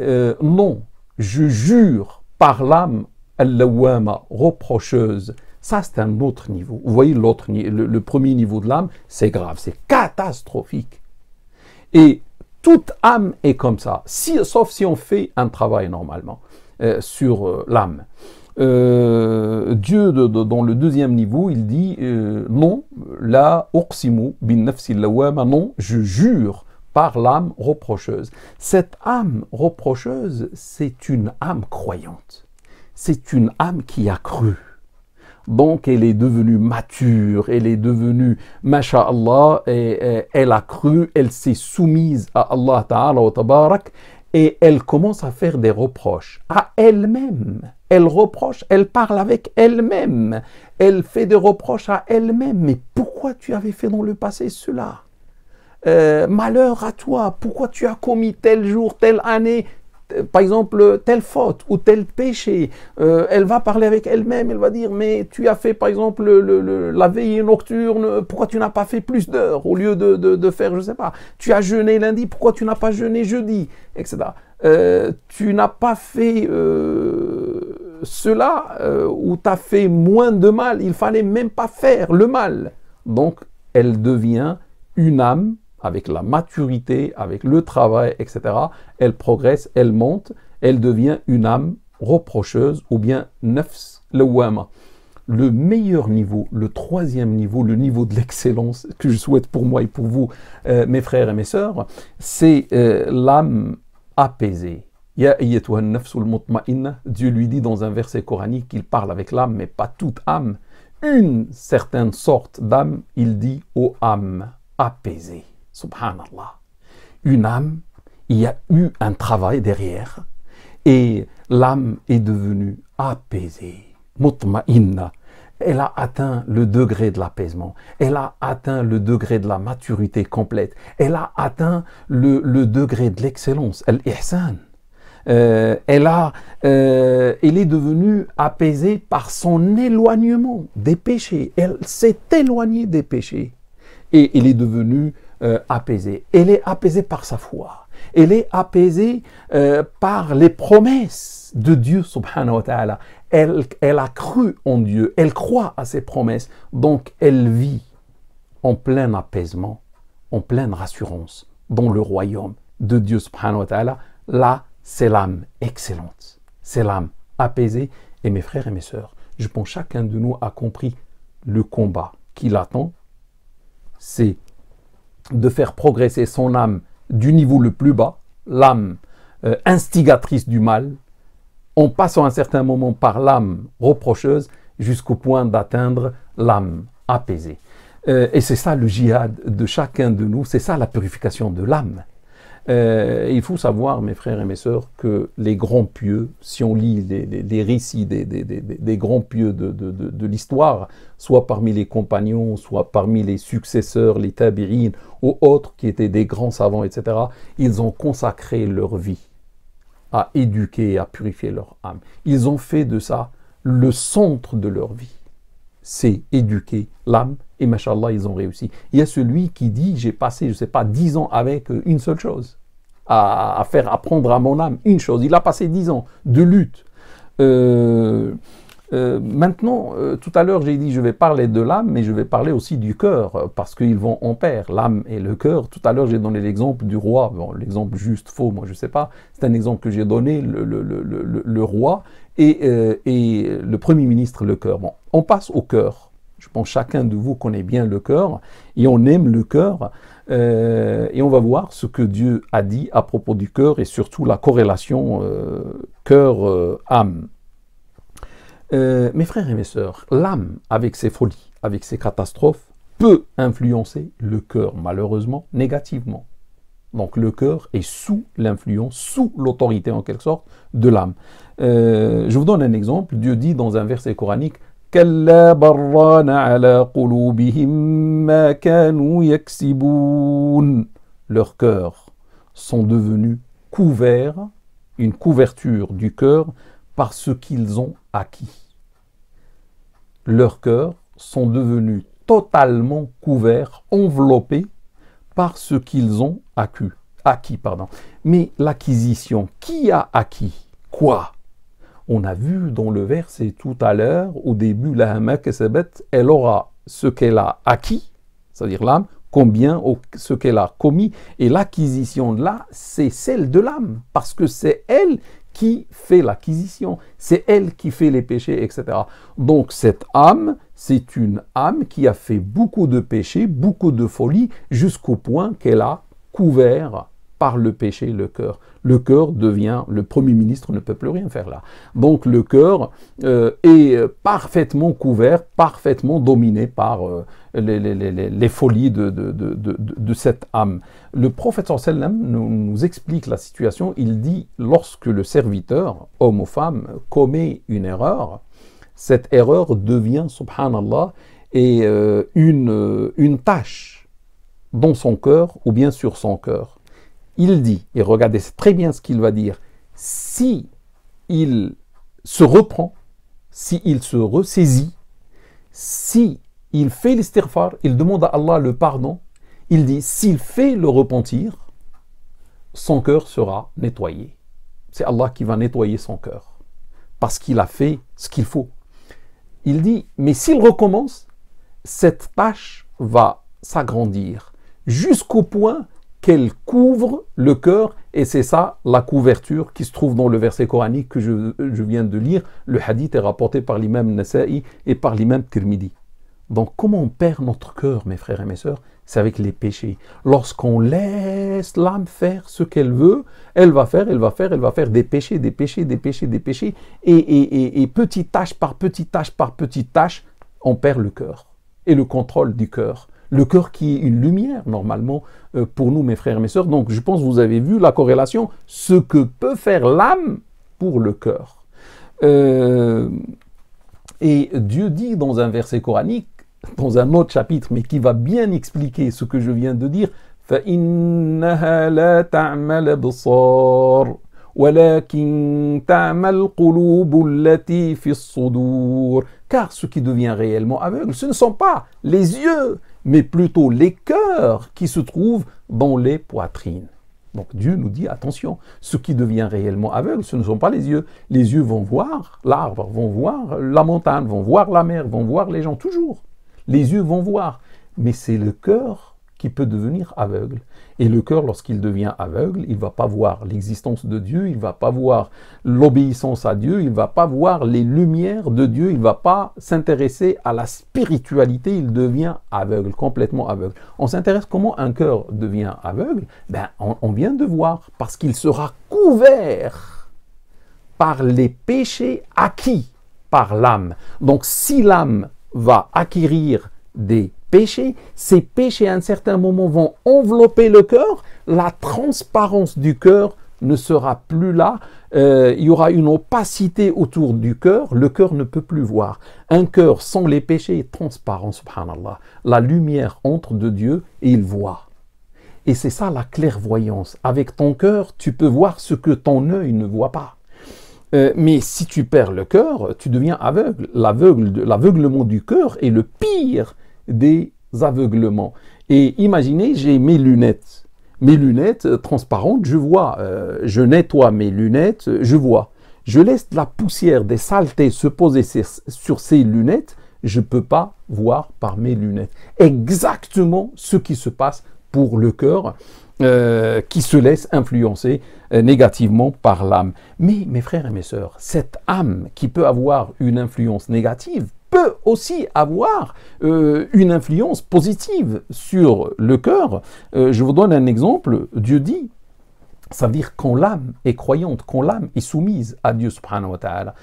non, je jure par l'âme Al-Lawama, reprocheuse. Ça, c'est un autre niveau. Vous voyez, le premier niveau de l'âme, c'est grave, c'est catastrophique. Et toute âme est comme ça, sauf si on fait un travail normalement sur l'âme. Dieu, dans le deuxième niveau, il dit non, la uqsimu bin nafsi lawama, non, je jure par l'âme reprocheuse. Cette âme reprocheuse, c'est une âme croyante. C'est une âme qui a cru. Donc, elle est devenue mature, elle est devenue, masha'Allah, et elle a cru, elle s'est soumise à Allah Ta'ala wa Tabarak, et elle commence à faire des reproches à elle-même. Elle reproche, elle parle avec elle-même. Elle fait des reproches à elle-même. Mais pourquoi tu avais fait dans le passé cela? Malheur à toi, pourquoi tu as commis tel jour, telle année, par exemple, telle faute ou tel péché. Elle va parler avec elle-même, elle va dire, mais tu as fait par exemple la veillée nocturne, pourquoi tu n'as pas fait plus d'heures au lieu de faire, je ne sais pas, tu as jeûné lundi, pourquoi tu n'as pas jeûné jeudi, etc. Tu n'as pas fait cela ou tu as fait moins de mal, il fallait même pas faire le mal. Donc, elle devient une âme avec la maturité, avec le travail, etc. Elle progresse, elle monte, elle devient une âme reprocheuse ou bien nafs lawama. Le meilleur niveau, le troisième niveau, le niveau de l'excellence que je souhaite pour moi et pour vous, mes frères et mes sœurs, c'est l'âme apaisée. Ya ayyatuha an-nafsul mutma'inna, Dieu lui dit dans un verset coranique qu'il parle avec l'âme, mais pas toute âme. Une certaine sorte d'âme, il dit aux âmes apaisées. Subhanallah. Une âme, il y a eu un travail derrière et l'âme est devenue apaisée. Mutma'inna. Elle a atteint le degré de l'apaisement. Elle a atteint le degré de la maturité complète. Elle a atteint le degré de l'excellence. Al-ihsan. Elle est devenue apaisée par son éloignement des péchés. Elle s'est éloignée des péchés. Et elle est devenue apaisée. Elle est apaisée par sa foi. Elle est apaisée par les promesses de Dieu subhanahu wa ta'ala. Elle a cru en Dieu. Elle croit à ses promesses. Donc elle vit en plein apaisement, en pleine rassurance dans le royaume de Dieu subhanahu wa ta'ala. Là, c'est l'âme excellente. C'est l'âme apaisée. Et mes frères et mes sœurs, je pense que chacun de nous a compris le combat qui l'attend. C'est de faire progresser son âme du niveau le plus bas, l'âme instigatrice du mal, en passant à un certain moment par l'âme reprocheuse, jusqu'au point d'atteindre l'âme apaisée. Et c'est ça le djihad de chacun de nous, c'est ça la purification de l'âme. Il faut savoir, mes frères et mes sœurs, que les grands pieux, si on lit les récits des grands pieux de l'histoire, soit parmi les compagnons, soit parmi les successeurs, les tabi'in, ou autres qui étaient des grands savants, etc., ils ont consacré leur vie à éduquer et à purifier leur âme. Ils ont fait de ça le centre de leur vie. C'est éduquer l'âme, et machallah, ils ont réussi. Il y a celui qui dit, j'ai passé, je ne sais pas, 10 ans avec une seule chose, à faire apprendre à mon âme une chose. Il a passé 10 ans de lutte. Maintenant, tout à l'heure, j'ai dit, je vais parler de l'âme, mais je vais parler aussi du cœur, parce qu'ils vont en pair, l'âme et le cœur. Tout à l'heure, j'ai donné l'exemple du roi. Bon, l'exemple juste, faux, moi, je ne sais pas. C'est un exemple que j'ai donné, le roi et le premier ministre, le cœur. Bon, on passe au cœur. Je pense que chacun de vous connaît bien le cœur, et on aime le cœur, et on va voir ce que Dieu a dit à propos du cœur, et surtout la corrélation cœur-âme. Mes frères et mes sœurs, l'âme, avec ses folies, avec ses catastrophes, peut influencer le cœur, malheureusement, négativement. Donc le cœur est sous l'influence, sous l'autorité en quelque sorte, de l'âme. Je vous donne un exemple. Dieu dit dans un verset coranique, كلا بران على قلوبهم ما كانوا يكسبون. Leurs cœurs sont devenus couverts, une couverture du cœur, par ce qu'ils ont acquis. Leurs cœurs sont devenus totalement couverts, enveloppés par ce qu'ils ont acquis. Mais l'acquisition, qui a acquis quoi? On a vu dans le verset tout à l'heure, au début, elle aura ce qu'elle a acquis, c'est-à-dire l'âme, combien ce qu'elle a commis, et l'acquisition de là, c'est celle de l'âme, parce que c'est elle qui fait l'acquisition, c'est elle qui fait les péchés, etc. Donc cette âme, c'est une âme qui a fait beaucoup de péchés, beaucoup de folies, jusqu'au point qu'elle a couvert par le péché le cœur. Le cœur devient, le Premier ministre ne peut plus rien faire là. Donc le cœur est parfaitement couvert, parfaitement dominé par les folies de cette âme. Le prophète sallallahu alayhi wa sallam nous explique la situation. Il dit, lorsque le serviteur, homme ou femme, commet une erreur, cette erreur devient, subhanallah, et une tâche dans son cœur ou bien sur son cœur. Il dit, et regardez très bien ce qu'il va dire, si il se reprend, si il se ressaisit, si il fait l'istighfar, il demande à Allah le pardon, il dit, s'il fait le repentir, son cœur sera nettoyé. C'est Allah qui va nettoyer son cœur, parce qu'il a fait ce qu'il faut. Il dit, mais s'il recommence, cette tâche va s'agrandir jusqu'au point qu'elle couvre le cœur, et c'est ça la couverture qui se trouve dans le verset coranique que je viens de lire. Le hadith est rapporté par l'imam Nasa'i et par l'imam Tirmidhi. Donc comment on perd notre cœur, mes frères et mes sœurs? C'est avec les péchés. Lorsqu'on laisse l'âme faire ce qu'elle veut, elle va faire des péchés, des péchés, des péchés, des péchés, et petite tâche par petite tâche par petite tâche, on perd le cœur et le contrôle du cœur. Le cœur qui est une lumière, normalement, pour nous, mes frères et mes sœurs. Donc, je pense que vous avez vu la corrélation, ce que peut faire l'âme pour le cœur. Et Dieu dit dans un verset coranique, dans un autre chapitre, mais qui va bien expliquer ce que je viens de dire, فَإِنَّهَا لَا تَعْمَى الْأَبْصَارُ وَلَكِنْ تَعْمَى الْقُلُوبُ الَّتِي فِي الصُّدُورِ. Car ce qui devient réellement aveugle, ce ne sont pas les yeux, mais plutôt les cœurs qui se trouvent dans les poitrines. Donc Dieu nous dit, attention, ce qui devient réellement aveugle, ce ne sont pas les yeux. Les yeux vont voir l'arbre, vont voir la montagne, vont voir la mer, vont voir les gens, toujours. Les yeux vont voir, mais c'est le cœur qui peut devenir aveugle. Et le cœur, lorsqu'il devient aveugle, il ne va pas voir l'existence de Dieu, il ne va pas voir l'obéissance à Dieu, il ne va pas voir les lumières de Dieu, il ne va pas s'intéresser à la spiritualité, il devient aveugle, complètement aveugle. On s'intéresse comment un cœur devient aveugle? On vient de voir, parce qu'il sera couvert par les péchés acquis par l'âme. Donc si l'âme va acquérir des péchés, ces péchés à un certain moment vont envelopper le cœur, la transparence du cœur ne sera plus là, il y aura une opacité autour du cœur, le cœur ne peut plus voir. Un cœur sans les péchés est transparent, subhanallah. La lumière entre de Dieu et il voit. Et c'est ça la clairvoyance. Avec ton cœur, tu peux voir ce que ton œil ne voit pas. Mais si tu perds le cœur, tu deviens aveugle. L'aveuglement du cœur est le pire des aveuglements. Et imaginez, j'ai mes lunettes transparentes, je vois, je nettoie mes lunettes, je vois. Je laisse la poussière des saletés se poser sur ces lunettes, je ne peux pas voir par mes lunettes. Exactement ce qui se passe pour le cœur qui se laisse influencer négativement par l'âme. Mais mes frères et mes sœurs, cette âme qui peut avoir une influence négative peut aussi avoir une influence positive sur le cœur. Je vous donne un exemple. Dieu dit, ça veut dire quand l'âme est croyante, quand l'âme est soumise à Dieu subhanahu wa ta'ala.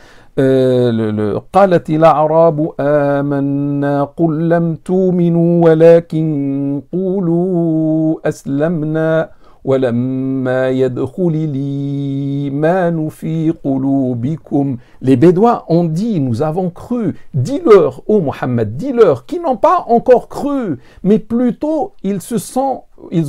قالت الأعراب آمنا قل لم تؤمنوا ولكن قولوا أسلمنا ولما يدخل الإيمان في قلوبكم. Les Bédouins ont dit, nous avons cru. Dis-leur, ô Mohammed, dis-leur, qui n'ont pas encore cru, mais plutôt ils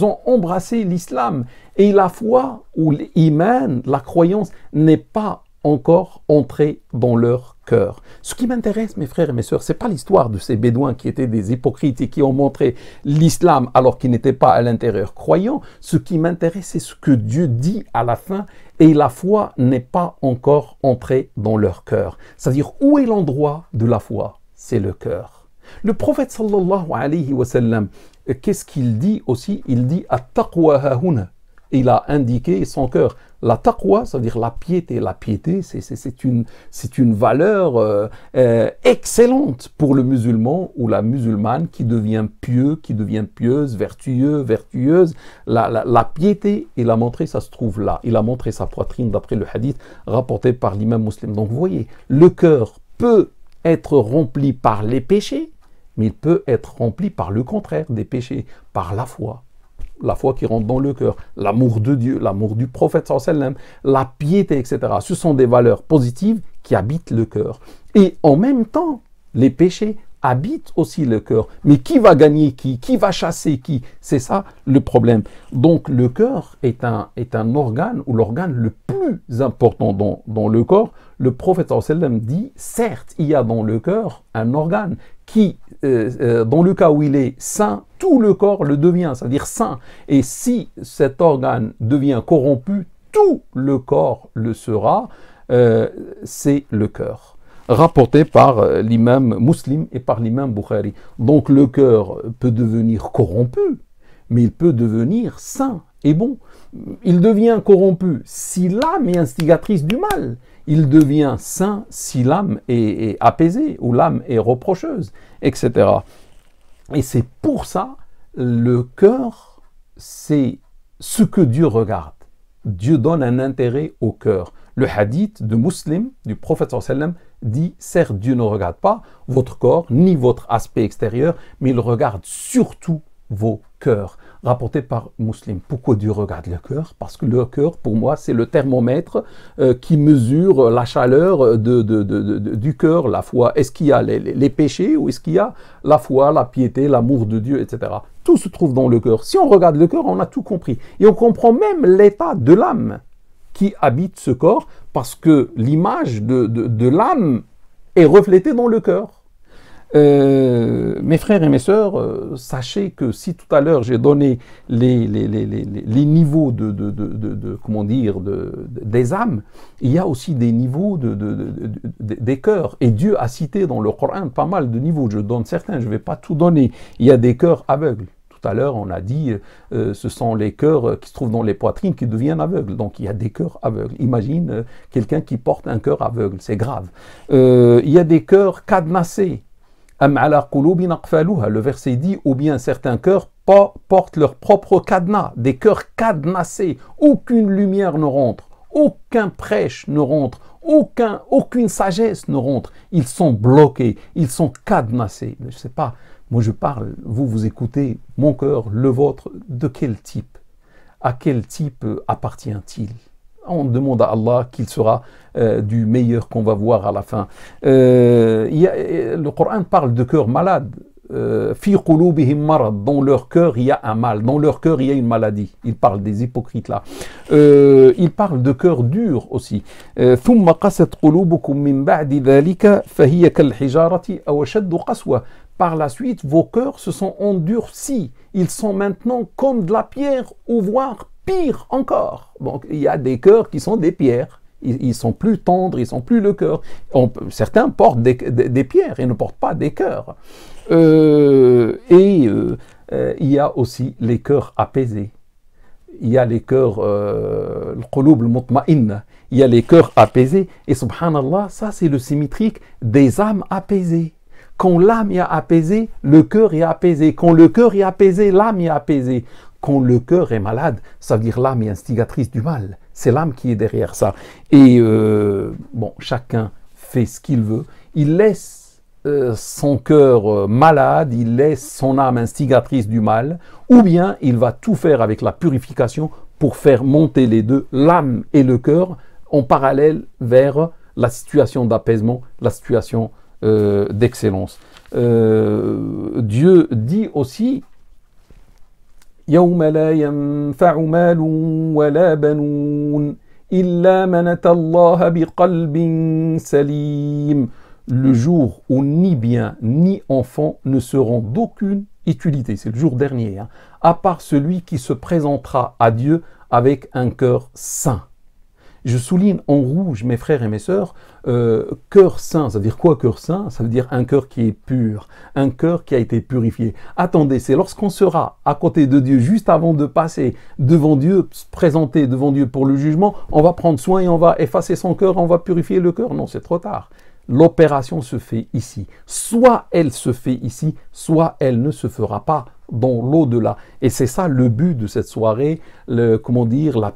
ont embrassé l'islam. Et la foi ou l'iman, la croyance, n'est pas encore entré dans leur cœur. Ce qui m'intéresse, mes frères et mes sœurs, c'est pas l'histoire de ces Bédouins qui étaient des hypocrites et qui ont montré l'islam alors qu'ils n'étaient pas à l'intérieur croyants. Ce qui m'intéresse, c'est ce que Dieu dit à la fin, et la foi n'est pas encore entrée dans leur cœur. C'est-à-dire, où est l'endroit de la foi? C'est le cœur. Le prophète sallallahu alayhi wa sallam, qu'est-ce qu'il dit aussi? Il dit « At-taqwa hahuna » il a indiqué son cœur. La taqwa, ça veut dire la piété. La piété, c'est une valeur excellente pour le musulman ou la musulmane qui devient pieux, qui devient pieuse, vertueuse. La piété, il a montré, ça se trouve là. Il a montré sa poitrine d'après le hadith rapporté par l'imam Muslim. Donc vous voyez, le cœur peut être rempli par les péchés, mais il peut être rempli par le contraire des péchés, par la foi qui rentre dans le cœur, l'amour de Dieu, l'amour du prophète sallallahu alayhi wa sallam, la piété, etc. Ce sont des valeurs positives qui habitent le cœur. Et en même temps, les péchés habitent aussi le cœur. Mais qui va gagner qui? Qui va chasser qui? C'est ça le problème. Donc le cœur est un organe, ou l'organe le plus important dans le corps. Le prophète sallallahu alayhi wa sallam dit, certes, il y a dans le cœur un organe qui, dans le cas où il est sain, tout le corps le devient, c'est-à-dire sain. Et si cet organe devient corrompu, tout le corps le sera, c'est le cœur. Rapporté par l'imam Muslim et par l'imam Bukhari. Donc le cœur peut devenir corrompu, mais il peut devenir sain et bon. Il devient corrompu si l'âme est instigatrice du mal. Il devient sain si l'âme est apaisée ou l'âme est reprocheuse, etc. Et c'est pour ça, le cœur, c'est ce que Dieu regarde. Dieu donne un intérêt au cœur. Le hadith de Muslim, du prophète sallallahu alayhi wa sallam, dit, certes, Dieu ne regarde pas votre corps, ni votre aspect extérieur, mais il regarde surtout vos cœurs. Rapporté par Muslim. Pourquoi Dieu regarde le cœur? Parce que le cœur, pour moi, c'est le thermomètre qui mesure la chaleur du cœur, la foi. Est-ce qu'il y a les péchés ou est-ce qu'il y a la foi, la piété, l'amour de Dieu, etc. Tout se trouve dans le cœur. Si on regarde le cœur, on a tout compris. Et on comprend même l'état de l'âme qui habite ce corps, parce que l'image de l'âme est reflétée dans le cœur. Mes frères et mes sœurs, sachez que si tout à l'heure j'ai donné les niveaux comment dire, des âmes, il y a aussi des niveaux des cœurs. Et Dieu a cité dans le Coran pas mal de niveaux. Je donne certains, je ne vais pas tout donner. Il y a des cœurs aveugles. Tout à l'heure, on a dit, ce sont les cœurs qui se trouvent dans les poitrines qui deviennent aveugles. Donc, il y a des cœurs aveugles. Imagine quelqu'un qui porte un cœur aveugle, c'est grave. Il y a des cœurs cadenassés. Le verset dit, ou bien certains cœurs portent leur propre cadenas, des cœurs cadenassés. Aucune lumière ne rentre, aucun prêche ne rentre, aucune sagesse ne rentre. Ils sont bloqués, ils sont cadenassés. Je ne sais pas, moi je parle, vous écoutez, mon cœur, le vôtre, de quel type? À quel type appartient-il? On demande à Allah qu'il sera du meilleur qu'on va voir à la fin. Le Coran parle de cœurs malades. Fi qulubihim marad, dans leur cœur il y a un mal, dans leur cœur il y a une maladie. Il parle des hypocrites là. Il parle de cœurs durs aussi. Thumma qasat qulubukum min ba'di dhalika fahiya kal hijarati aw ashaddu qaswa. Par la suite, vos cœurs se sont endurcis. Ils sont maintenant comme de la pierre, ou voire pire encore. Donc, il y a des cœurs qui sont des pierres. Ils sont plus tendres, ils sont plus le cœur. Certains portent des pierres et ne portent pas des cœurs. Il y a aussi les cœurs apaisés. Il y a les cœurs, al-qulub al-mutma'inna. Il y a les cœurs apaisés. Et subhanallah, ça c'est le symétrique des âmes apaisées. Quand l'âme est apaisée, le cœur est apaisé. Quand le cœur est apaisé, l'âme est apaisée. Quand le cœur est malade, ça veut dire l'âme est instigatrice du mal. C'est l'âme qui est derrière ça. Et bon, chacun fait ce qu'il veut. Il laisse son cœur malade, il laisse son âme instigatrice du mal, ou bien il va tout faire avec la purification pour faire monter les deux, l'âme et le cœur, en parallèle vers la situation d'apaisement, la situation d'excellence. Dieu dit aussi يوم لا ينفع مال ولا بنون إلا من أتى الله بقلب سليم. Le jour où ni bien ni enfant ne seront d'aucune utilité, c'est le jour dernier, hein, à part celui qui se présentera à Dieu avec un cœur sain. Je souligne en rouge, mes frères et mes sœurs, cœur saint. Ça veut dire quoi, cœur saint? Ça veut dire un cœur qui est pur, un cœur qui a été purifié. Attendez, c'est lorsqu'on sera à côté de Dieu, juste avant de passer devant Dieu, se présenter devant Dieu pour le jugement, on va prendre soin et on va effacer son cœur, on va purifier le cœur. Non, c'est trop tard. L'opération se fait ici. Soit elle se fait ici, soit elle ne se fera pas dans l'au-delà. Et c'est ça le but de cette soirée, la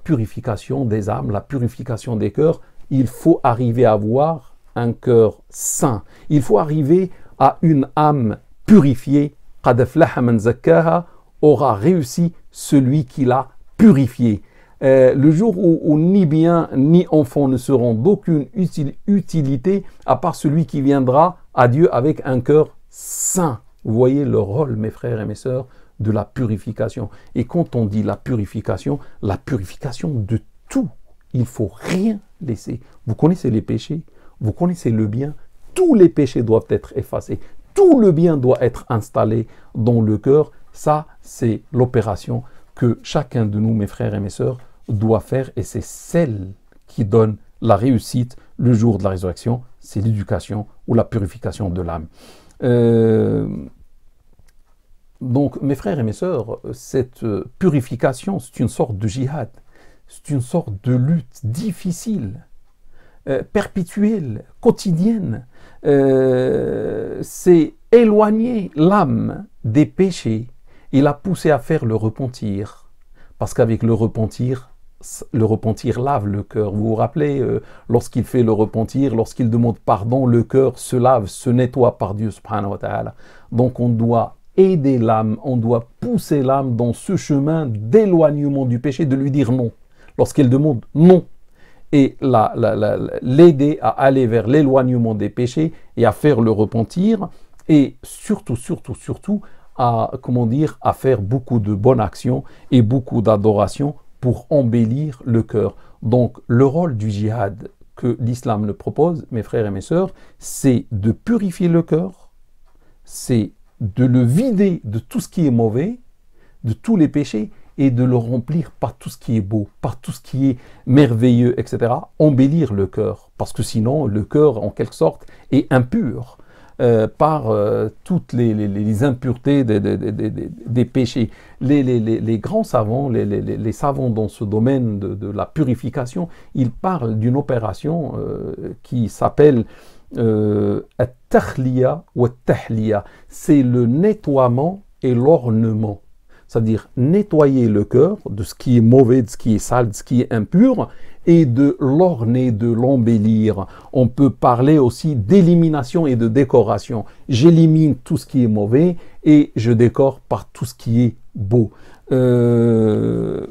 purification des âmes, la purification des cœurs. Il faut arriver à avoir un cœur saint. Il faut arriver à une âme purifiée. Qad aflaha man zakkaha, aura réussi celui qui l'a purifié. Le jour où ni bien ni enfant ne seront d'aucune utilité à part celui qui viendra à Dieu avec un cœur saint. Vous voyez le rôle, mes frères et mes sœurs, de la purification. Et quand on dit la purification de tout, il ne faut rien laisser. Vous connaissez les péchés, vous connaissez le bien, tous les péchés doivent être effacés, tout le bien doit être installé dans le cœur. Ça, c'est l'opération que chacun de nous, mes frères et mes sœurs, doit faire, et c'est celle qui donne la réussite le jour de la résurrection, c'est l'éducation ou la purification de l'âme. Donc, mes frères et mes sœurs, cette purification, c'est une sorte de jihad, c'est une sorte de lutte difficile, perpétuelle, quotidienne. C'est éloigner l'âme des péchés et la pousser à faire le repentir, parce qu'avec le repentir lave le cœur. Vous vous rappelez, lorsqu'il fait le repentir, lorsqu'il demande pardon, le cœur se lave, se nettoie par Dieu subhanahu wa ta'ala. Donc on doit aider l'âme, on doit pousser l'âme dans ce chemin d'éloignement du péché, de lui dire non. Lorsqu'elle demande non, et l'aider à aller vers l'éloignement des péchés et à faire le repentir, et surtout, à faire beaucoup de bonnes actions et beaucoup d'adoration pour embellir le cœur. Donc, le rôle du djihad que l'islam le propose, mes frères et mes sœurs, c'est de purifier le cœur, c'est de le vider de tout ce qui est mauvais, de tous les péchés, et de le remplir par tout ce qui est beau, par tout ce qui est merveilleux, etc. Embellir le cœur, parce que sinon, le cœur, en quelque sorte, est impur. Par toutes les impuretés des péchés. Les grands savants, les savants dans ce domaine de la purification, ils parlent d'une opération qui s'appelle at-takhliya ou at-tahliya. C'est le nettoiement et l'ornement. C'est-à-dire nettoyer le cœur de ce qui est mauvais, de ce qui est sale, de ce qui est impur, et de l'orner, de l'embellir. On peut parler aussi d'élimination et de décoration. J'élimine tout ce qui est mauvais et je décore par tout ce qui est beau. Dieu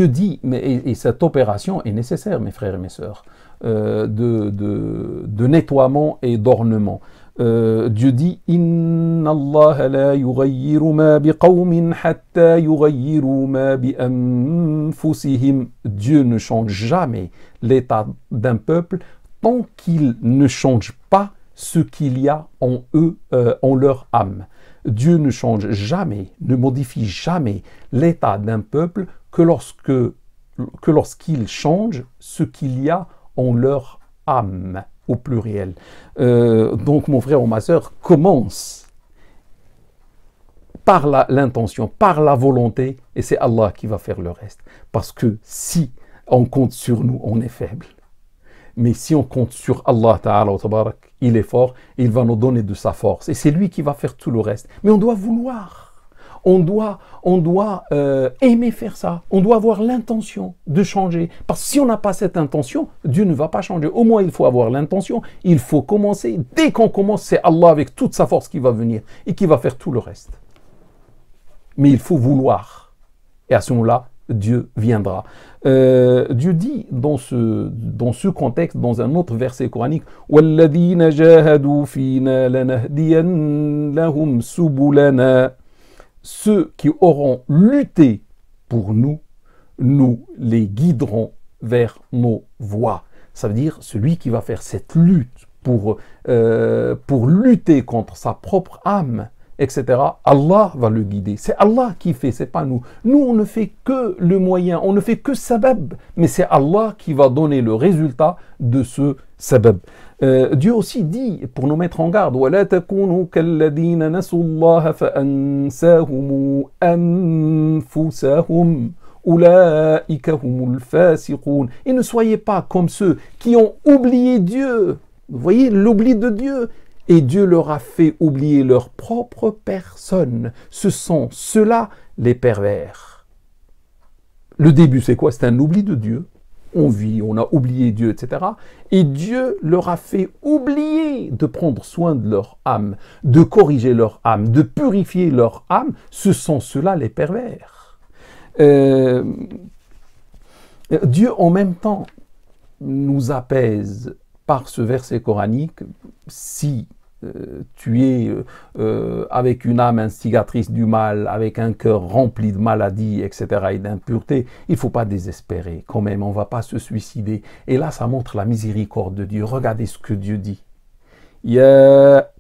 dit, et cette opération est nécessaire, mes frères et mes sœurs, de nettoiement et d'ornement. Dieu dit Inna Allah la yughayyiru ma biqawmin hatta yughayyiru ma bi anfusihim. Dieu ne change jamais l'état d'un peuple tant qu'il ne change pas ce qu'il y a en eux, en leur âme. Dieu ne change jamais, ne modifie jamais l'état d'un peuple que lorsqu'il change ce qu'il y a en leur âme, au pluriel. Donc mon frère ou ma sœur, commence par l'intention, par la volonté, et c'est Allah qui va faire le reste. Parce que si on compte sur nous, on est faible. Mais si on compte sur Allah Ta'ala, il est fort, et il va nous donner de sa force. Et c'est lui qui va faire tout le reste. Mais on doit vouloir. On doit aimer faire ça. On doit avoir l'intention de changer. Parce que si on n'a pas cette intention, Dieu ne va pas changer. Au moins, il faut avoir l'intention. Il faut commencer. Dès qu'on commence, c'est Allah avec toute sa force qui va venir et qui va faire tout le reste. Mais il faut vouloir. Et à ce moment-là, Dieu viendra. Dieu dit dans ce contexte, dans un autre verset coranique, وَالَّذِينَ جَاهَدُوا فِينَا لَنَهْدِيَنَّهُمْ سُبُلَنَا. Ceux qui auront lutté pour nous, nous les guiderons vers nos voies. Ça veut dire celui qui va faire cette lutte pour lutter contre sa propre âme, etc. Allah va le guider. C'est Allah qui fait, c'est pas nous. Nous, on ne fait que le moyen, on ne fait que sabab, mais c'est Allah qui va donner le résultat de ce sabab. Dieu aussi dit, pour nous mettre en garde, وَلَا تَكُونُوا كَالَّذِينَ نَسُوا اللَّهَ فَأَنْسَاهُمْ أَنفُسَهُمْ أُولَٰئِكَ هُمُ الْفَاسِقُونَ. Et ne soyez pas comme ceux qui ont oublié Dieu. Vous voyez l'oubli de Dieu. Et Dieu leur a fait oublier leur propre personne. Ce sont ceux-là les pervers. Le début, c'est quoi? C'est un oubli de Dieu. On vit, on a oublié Dieu, etc. Et Dieu leur a fait oublier de prendre soin de leur âme, de corriger leur âme, de purifier leur âme. Ce sont ceux-là les pervers. Dieu, en même temps, nous apaise par ce verset coranique. Si tu es avec une âme instigatrice du mal, avec un cœur rempli de maladies, etc., et d'impureté, il ne faut pas désespérer quand même, on ne va pas se suicider. Et là, ça montre la miséricorde de Dieu. Regardez ce que Dieu dit.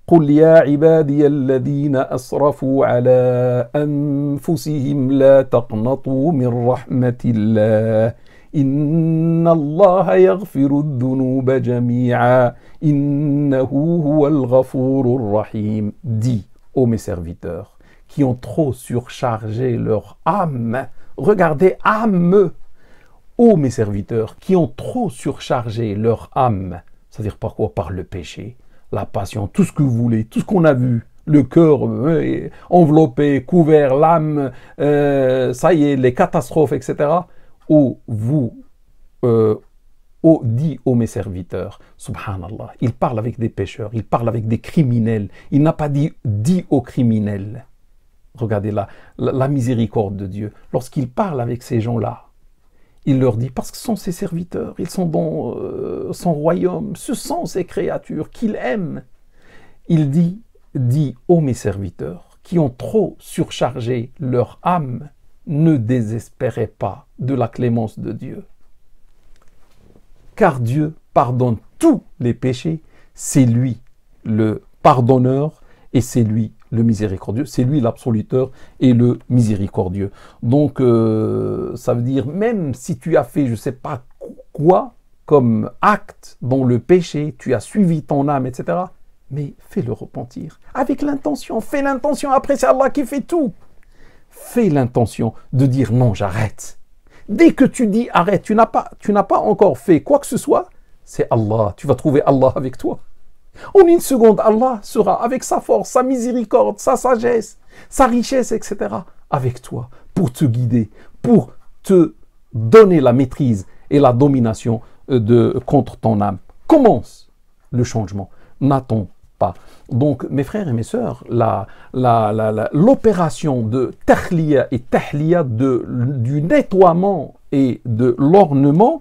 قل يا عبادي الذين أسرفوا على أنفسهم لا تقنطوا من رحمة الله إن الله يغفر الذنوب جميعا إنه هو الغفور الرحيم. Dis, ô mes serviteurs, qui ont trop surchargé leur âme, regardez, âme, ô mes serviteurs, qui ont trop surchargé leur âme, c'est-à-dire par quoi? Par le péché, la passion, tout ce que vous voulez, tout ce qu'on a vu, le cœur enveloppé, couvert, l'âme, ça y est, les catastrophes, etc. Ô vous, dit ô mes serviteurs, subhanallah, il parle avec des pécheurs, il parle avec des criminels, il n'a pas dit aux criminels. Regardez la miséricorde de Dieu. Lorsqu'il parle avec ces gens-là, il leur dit, parce que ce sont ses serviteurs, ils sont dans son royaume, ce sont ses créatures qu'il aime. Il dit ô mes serviteurs, qui ont trop surchargé leur âme, ne désespérez pas de la clémence de Dieu. Car Dieu pardonne tous les péchés, c'est lui le pardonneur et c'est lui le miséricordieux, c'est lui l'absoluteur et le miséricordieux. Donc ça veut dire, même si tu as fait je ne sais pas quoi comme acte dans le péché, tu as suivi ton âme, etc., mais fais-le repentir. Avec l'intention, fais l'intention, après c'est Allah qui fait tout. Fais l'intention de dire non, j'arrête. Dès que tu dis arrête, tu n'as pas encore fait quoi que ce soit, c'est Allah, tu vas trouver Allah avec toi. En une seconde, Allah sera avec sa force, sa miséricorde, sa sagesse, sa richesse, etc. avec toi, pour te guider, pour te donner la maîtrise et la domination contre ton âme. Commence le changement, n'attends pas. Donc, mes frères et mes sœurs, l'opération de tahliya et tahliya, du nettoiement et de l'ornement,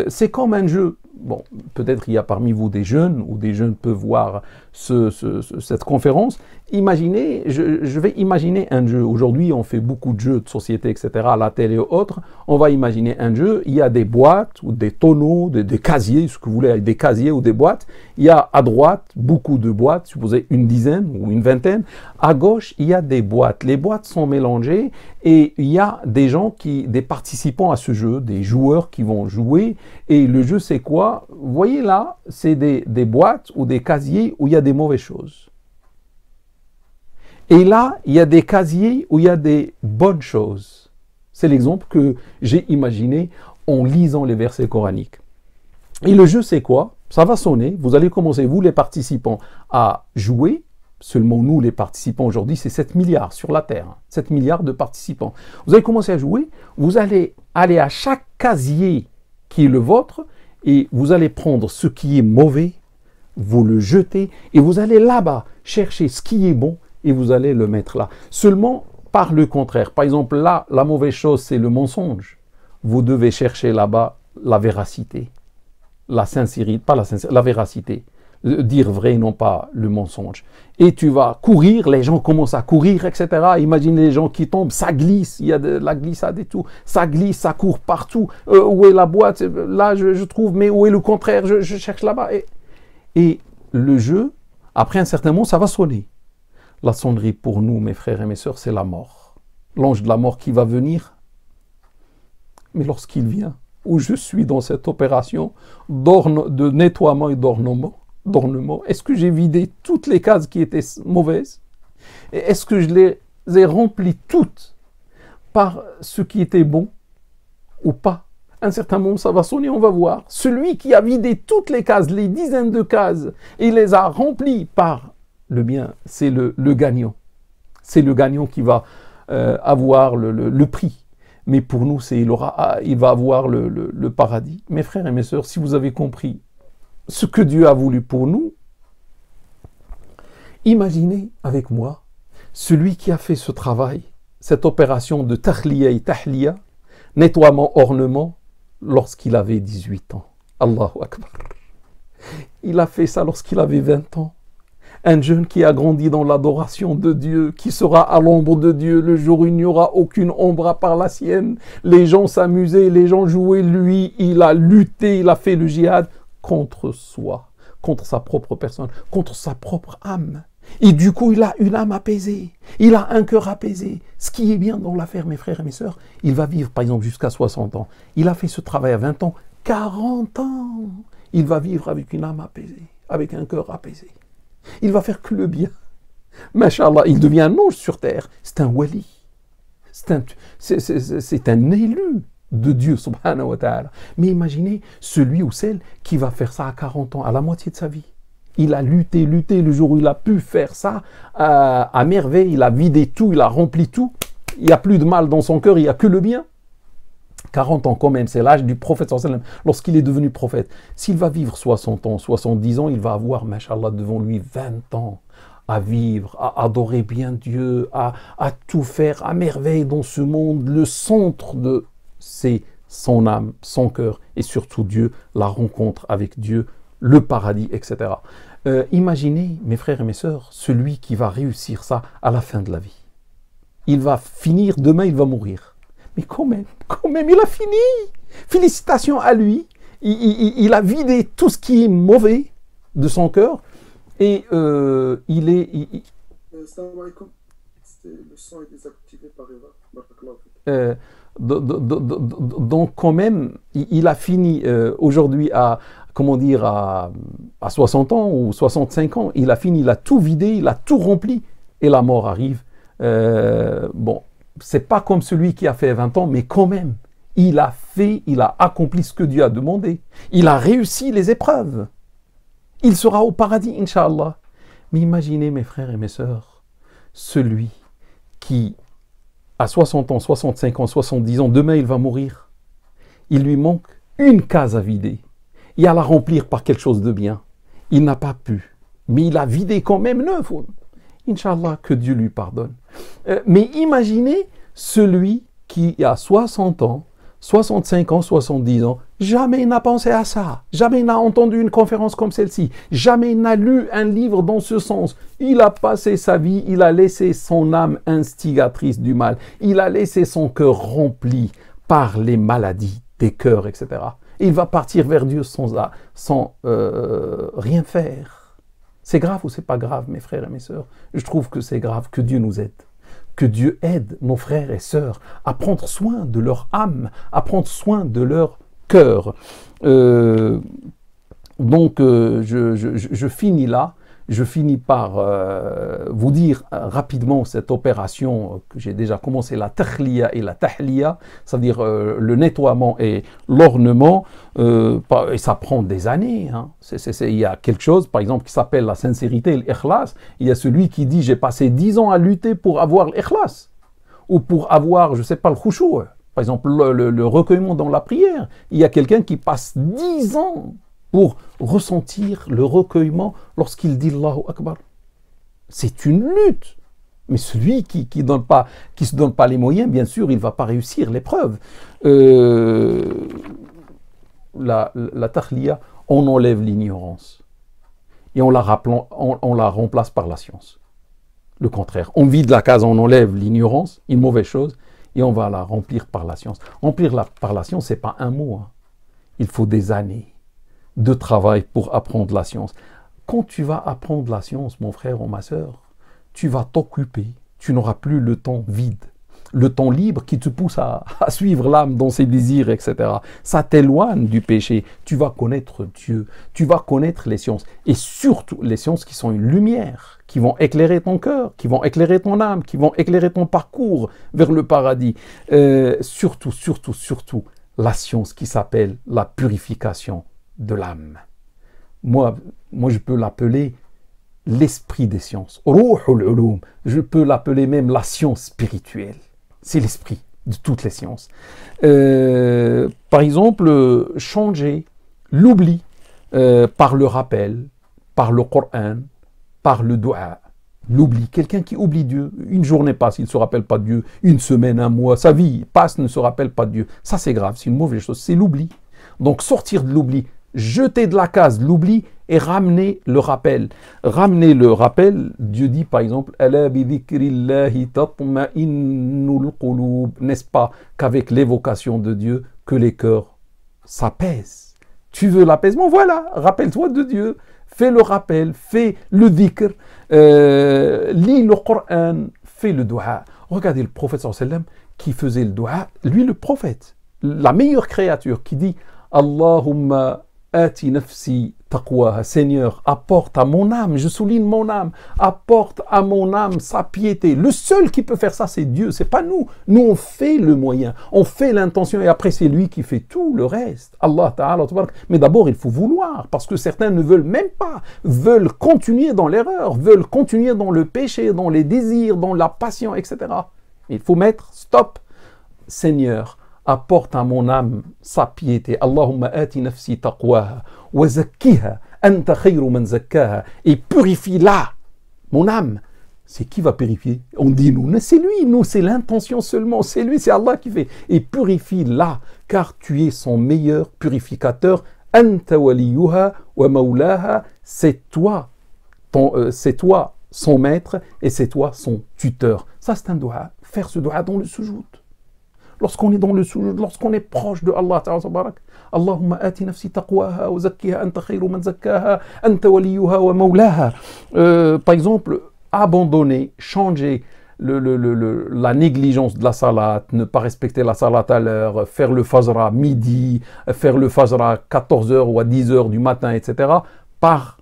c'est comme un jeu. Bon, peut-être il y a parmi vous des jeunes, ou des jeunes peuvent voir cette conférence. Imaginez, je vais imaginer un jeu. Aujourd'hui, on fait beaucoup de jeux de société, etc., à la télé et autres. On va imaginer un jeu. Il y a des boîtes, ou des tonneaux, des casiers, ce que vous voulez, des casiers ou des boîtes. Il y a à droite beaucoup de boîtes, supposez une dizaine ou une vingtaine. À gauche, il y a des boîtes. Les boîtes sont mélangées et il y a des gens des participants à ce jeu, des joueurs qui vont jouer. Et le jeu, c'est quoi? Vous voyez là, c'est des boîtes ou des casiers où il y a des mauvaises choses. Et là, il y a des casiers où il y a des bonnes choses. C'est l'exemple que j'ai imaginé en lisant les versets coraniques. Et le jeu, c'est quoi? Ça va sonner, vous allez commencer, vous les participants, à jouer. Seulement nous, les participants aujourd'hui, c'est 7 milliards sur la Terre. 7 milliards de participants. Vous allez commencer à jouer, vous allez aller à chaque casier qui est le vôtre, et vous allez prendre ce qui est mauvais, vous le jetez, et vous allez là-bas chercher ce qui est bon, et vous allez le mettre là. Seulement par le contraire. Par exemple, là, la mauvaise chose, c'est le mensonge. Vous devez chercher là-bas la véracité. La sincérité, pas la sincérité, la véracité. Dire vrai, non pas le mensonge. Et tu vas courir, les gens commencent à courir, etc. Imaginez les gens qui tombent, ça glisse, il y a de la glissade et tout. Ça glisse, ça court partout. Où est la boîte? Là, je trouve, mais où est le contraire? Je cherche là-bas. Et le jeu, après un certain moment, ça va sonner. La sonnerie pour nous, mes frères et mes sœurs, c'est la mort. L'ange de la mort qui va venir. Mais lorsqu'il vient, où je suis dans cette opération de nettoiement et d'ornement, est-ce que j'ai vidé toutes les cases qui étaient mauvaises? Et est-ce que je les ai remplies toutes par ce qui était bon ou pas? À un certain moment, ça va sonner, on va voir. Celui qui a vidé toutes les cases, les dizaines de cases, et les a remplies par le bien, c'est le gagnant. C'est le gagnant qui va avoir le prix. Mais pour nous, il va avoir le paradis. Mes frères et mes sœurs, si vous avez compris ce que Dieu a voulu pour nous, imaginez avec moi celui qui a fait ce travail, cette opération de tahliya et tahliya, nettoiement, ornement, lorsqu'il avait 18 ans. Allahu Akbar. Il a fait ça lorsqu'il avait 20 ans. Un jeune qui a grandi dans l'adoration de Dieu, qui sera à l'ombre de Dieu le jour où il n'y aura aucune ombre à part la sienne. Les gens s'amusaient, les gens jouaient. Lui, il a lutté, il a fait le djihad contre soi, contre sa propre personne, contre sa propre âme. Et du coup, il a une âme apaisée, il a un cœur apaisé. Ce qui est bien dans l'affaire, mes frères et mes sœurs, il va vivre par exemple jusqu'à 60 ans. Il a fait ce travail à 20 ans, 40 ans. Il va vivre avec une âme apaisée, avec un cœur apaisé. Il va faire que le bien. Masha'Allah, il devient un ange sur terre. C'est un wali. C'est un élu de Dieu, subhanahu wa ta'ala. Mais imaginez celui ou celle qui va faire ça à 40 ans, à la moitié de sa vie. Il a lutté le jour où il a pu faire ça à merveille. Il a vidé tout, il a rempli tout. Il n'y a plus de mal dans son cœur, il n'y a que le bien. 40 ans quand même, c'est l'âge du prophète lorsqu'il est devenu prophète. S'il va vivre 60 ans, 70 ans, il va avoir, mashallah, devant lui 20 ans à vivre, à adorer bien Dieu, à tout faire à merveille dans ce monde. Le centre de c'est son âme, son cœur et surtout Dieu, la rencontre avec Dieu, le paradis, etc. Imaginez, mes frères et mes sœurs, celui qui va réussir ça à la fin de la vie. Il va finir, demain il va mourir. Mais quand même, il a fini. Félicitations à lui. Il a vidé tout ce qui est mauvais de son cœur. Et il est... Salam alaikum. Le son est désactivé par Eva. Donc quand même, il a fini aujourd'hui à 60 ans ou 65 ans. Il a fini, il a tout vidé, il a tout rempli. Et la mort arrive. Bon. C'est pas comme celui qui a fait 20 ans, mais quand même, il a accompli ce que Dieu a demandé. Il a réussi les épreuves. Il sera au paradis, Inch'Allah. Mais imaginez, mes frères et mes sœurs, celui qui, à 60 ans, 65 ans, 70 ans, demain il va mourir. Il lui manque une case à vider. Et à la remplir par quelque chose de bien. Il n'a pas pu. Mais il a vidé quand même 9. Inch'Allah, que Dieu lui pardonne. Mais imaginez celui qui a 60 ans, 65 ans, 70 ans, jamais n'a pensé à ça, jamais n'a entendu une conférence comme celle-ci, jamais n'a lu un livre dans ce sens. Il a passé sa vie, il a laissé son âme instigatrice du mal, il a laissé son cœur rempli par les maladies des cœurs, etc. Et il va partir vers Dieu sans rien faire. C'est grave ou c'est pas grave, mes frères et mes sœurs? Je trouve que c'est grave, que Dieu nous aide. Que Dieu aide nos frères et sœurs à prendre soin de leur âme, à prendre soin de leur cœur. Donc, je finis là. Je finis par vous dire rapidement cette opération que j'ai déjà commencé, la tahliya et la tahliya, c'est-à-dire le nettoiement et l'ornement, et ça prend des années. Hein. Il y a quelque chose, par exemple, qui s'appelle la sincérité et l'ikhlas. Il y a celui qui dit « j'ai passé 10 ans à lutter pour avoir l'ikhlas » ou pour avoir, je ne sais pas, le khushu'. Par exemple, le recueillement dans la prière. Il y a quelqu'un qui passe 10 ans pour ressentir le recueillement lorsqu'il dit Allahu Akbar. C'est une lutte. Mais celui qui se donne pas les moyens, bien sûr, il ne va pas réussir l'épreuve. La tahliya, on enlève l'ignorance. Et on la remplace par la science. Le contraire. On vide la case, on enlève l'ignorance, une mauvaise chose, et on va la remplir par la science. Remplir par la science, ce n'est pas un mot. Hein. Il faut des années de travail pour apprendre la science. Quand tu vas apprendre la science, mon frère ou ma sœur, tu vas t'occuper, tu n'auras plus le temps vide, le temps libre qui te pousse à suivre l'âme dans ses désirs, etc. Ça t'éloigne du péché. Tu vas connaître Dieu, tu vas connaître les sciences, et surtout les sciences qui sont une lumière, qui vont éclairer ton cœur, qui vont éclairer ton âme, qui vont éclairer ton parcours vers le paradis. Surtout, la science qui s'appelle la purification de l'âme. Moi, je peux l'appeler l'esprit des sciences. Ruhul ulum. Je peux l'appeler même la science spirituelle. C'est l'esprit de toutes les sciences. Par exemple, changer l'oubli par le rappel, par le Coran, par le dua. L'oubli. Quelqu'un qui oublie Dieu, une journée passe, il ne se rappelle pas de Dieu, une semaine, un mois, sa vie passe, ne se rappelle pas de Dieu. Ça, c'est grave, c'est une mauvaise chose, c'est l'oubli. Donc, sortir de l'oubli, jeter de la case l'oubli et ramener le rappel. Ramener le rappel, Dieu dit par exemple, n'est-ce pas qu'avec l'évocation de Dieu, que les cœurs s'apaisent. Tu veux l'apaisement? Voilà, rappelle-toi de Dieu. Fais le rappel, fais le dhikr, lis le Coran, fais le dua. Regardez le prophète sallallahu alayhi wa sallam qui faisait le dua, lui le prophète, la meilleure créature qui dit Allahumma ati nafsi taqwaha, Seigneur, apporte à mon âme, je souligne mon âme, apporte à mon âme sa piété. Le seul qui peut faire ça, c'est Dieu, c'est pas nous. Nous, on fait le moyen, on fait l'intention et après c'est lui qui fait tout le reste. Allah Ta'ala. Mais d'abord, il faut vouloir, parce que certains ne veulent même pas, veulent continuer dans l'erreur, veulent continuer dans le péché, dans les désirs, dans la passion, etc. Il faut mettre stop. Seigneur, apporte à mon âme sa piété. Allahumma ati nafsi taqwaha wa zakkiha anta khayru man zakkaha, et purifie-la. Mon âme, c'est qui va purifier? On dit nous, c'est lui, nous, c'est l'intention seulement, c'est lui, c'est Allah qui fait. Et purifie-la, car tu es son meilleur purificateur. Anta waliyuha wa maulaha, c'est toi son maître et c'est toi son tuteur. Ça, c'est un dua. Faire ce dua dans le sujoud. Lorsqu'on est dans le sujoud, lorsqu'on est proche de Allah Ta'ala, Allahumma ati nafsi taqwaha wa zakkiha anta khayru man zakkaha anta waliyuha wa maulaha. Par exemple, abandonner, changer la négligence de la salat, ne pas respecter la salat à l'heure, faire le fajr à midi, faire le fajr à 14h ou à 10h du matin, etc., par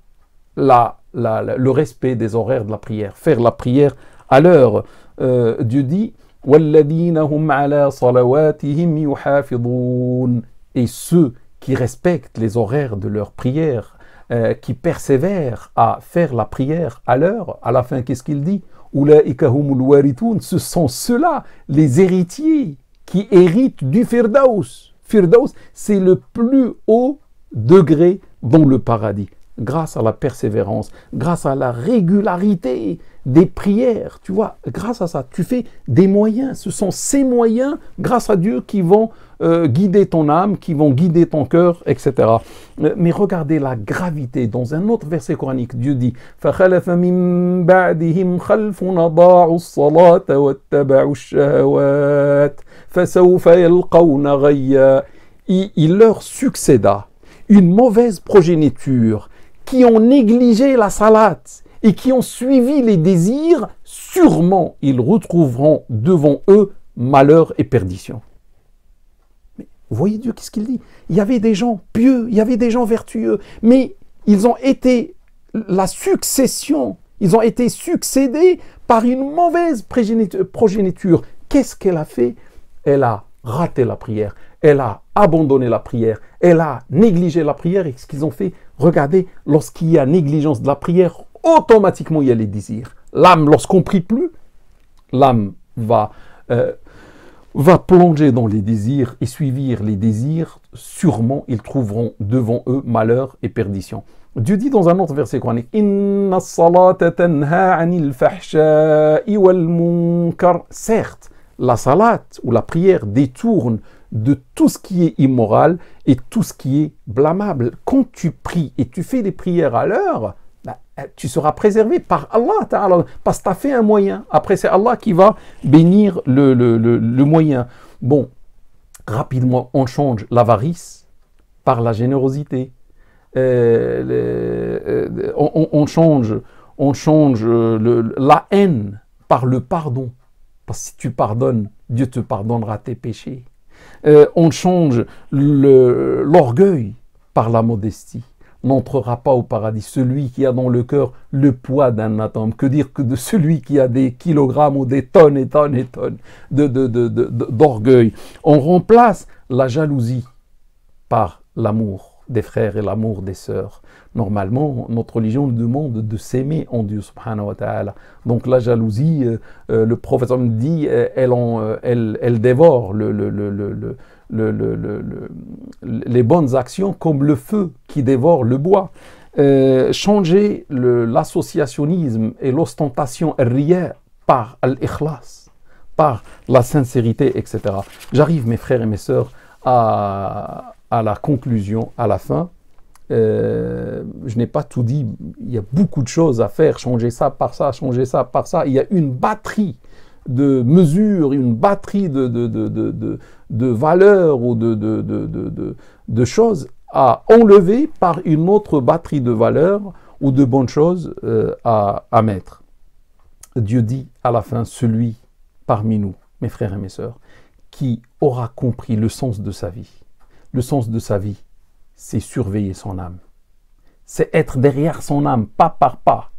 le respect des horaires de la prière. Faire la prière à l'heure. Dieu dit وَالَّذِينَ هُمْ عَلَى صَلَوَاتِهِمْ يُحَافِظُونَ, et ceux qui respectent les horaires de leur prière, qui persévèrent à faire la prière à l'heure, à la fin, qu'est-ce qu'il dit? أُولَٰئِكَ هُمُ الْوَارِثُونَ, ce sont ceux-là, les héritiers, qui héritent du Firdaus. Firdaus, c'est le plus haut degré dans le paradis. Grâce à la persévérance, grâce à la régularité des prières, tu vois, grâce à ça, tu fais des moyens. Ce sont ces moyens, grâce à Dieu, qui vont guider ton âme, qui vont guider ton cœur, etc. Mais regardez la gravité. Dans un autre verset coranique, Dieu dit فَخَلَفَ مِن بَعْدِهِمْ خَلْفٌ أَضَاعُوا الصَّلَاةَ وَاتَّبَعُوا الشَّهَوَاتِ فَسَوْفَ يَلْقَوْنَ غَيًّا. Il leur succéda une mauvaise progéniture qui ont négligé la salat et qui ont suivi les désirs, sûrement ils retrouveront devant eux malheur et perdition. Mais vous voyez Dieu, qu'est-ce qu'il dit? Il y avait des gens pieux, il y avait des gens vertueux, mais ils ont été la succession, ils ont été succédés par une mauvaise progéniture. Qu'est-ce qu'elle a fait? Elle a raté la prière, elle a abandonné la prière, elle a négligé la prière. Et ce qu'ils ont fait, regardez, lorsqu'il y a négligence de la prière, automatiquement il y a les désirs. L'âme, lorsqu'on ne prie plus, l'âme va plonger dans les désirs et suivre les désirs. Sûrement, ils trouveront devant eux malheur et perdition. Dieu dit dans un autre verset coranique, Inna as-salata tanha 'anil fahsha'i wal munkar. Certes, la salat ou la prière détourne de tout ce qui est immoral et tout ce qui est blâmable. Quand tu pries et tu fais des prières à l'heure, tu seras préservé par Allah Ta'ala, parce que tu as fait un moyen. Après, c'est Allah qui va bénir le moyen. Bon, rapidement, on change l'avarice par la générosité. On change On change la haine par le pardon. Parce que si tu pardonnes, Dieu te pardonnera tes péchés. On change l'orgueil par la modestie. N'entrera pas au paradis celui qui a dans le cœur le poids d'un atome. Que dire que de celui qui a des kilogrammes ou des tonnes et tonnes et tonnes d'orgueil. On remplace la jalousie par l'amour des frères et l'amour des sœurs. Normalement, notre religion nous demande de s'aimer en Dieu, subhanahu wa ta'ala. Donc la jalousie, le prophète dit, elle dévore les bonnes actions comme le feu qui dévore le bois. Changer l'associationnisme et l'ostentation riya par l'ikhlas, par la sincérité, etc. J'arrive, mes frères et mes sœurs, à la conclusion, à la fin. Je n'ai pas tout dit, il y a beaucoup de choses à faire, changer ça par ça, changer ça par ça. Il y a une batterie de mesures, une batterie de valeurs ou de choses à enlever par une autre batterie de valeurs ou de bonnes choses à mettre. Dieu dit à la fin, celui parmi nous, mes frères et mes sœurs, qui aura compris le sens de sa vie. Le sens de sa vie, c'est surveiller son âme. C'est être derrière son âme, pas par pas,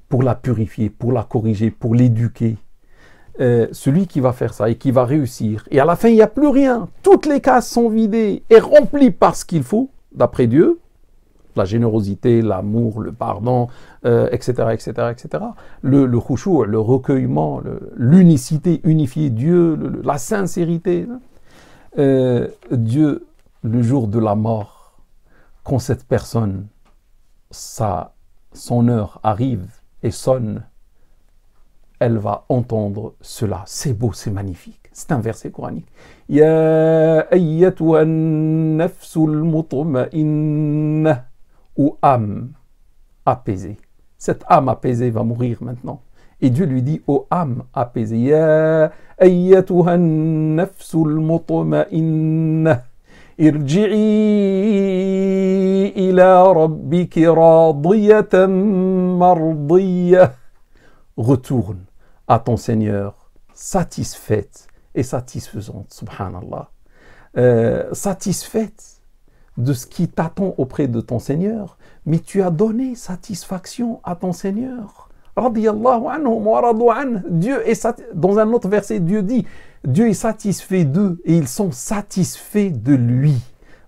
pour la purifier, pour la corriger, pour l'éduquer. Celui qui va faire ça et qui va réussir, et à la fin, il n'y a plus rien. Toutes les cases sont vidées et remplies par ce qu'il faut, d'après Dieu. La générosité, l'amour, le pardon, etc., etc., etc. Le khushu', le recueillement, l'unicité, unifier Dieu, la sincérité. Dieu, le jour de la mort, quand cette personne, son heure arrive et sonne, elle va entendre cela. C'est beau, c'est magnifique. C'est un verset coranique. Ya ayyatuha an-nafsul mutma'inna, ou âme apaisée. Cette âme apaisée va mourir maintenant. Et Dieu lui dit, ô âme apaisée, Ya ayyatuha an-nafsul mutma'inna, irji'i ila rabbiki radiyatan mardiyah. Retourne à ton Seigneur satisfaite et satisfaisante, subhanallah. Satisfaite de ce qui t'attend auprès de ton Seigneur, mais tu as donné satisfaction à ton Seigneur. Radiyallahu anhum wa radu an. Dieu est dans un autre verset, Dieu dit, Dieu est satisfait d'eux et ils sont satisfaits de lui.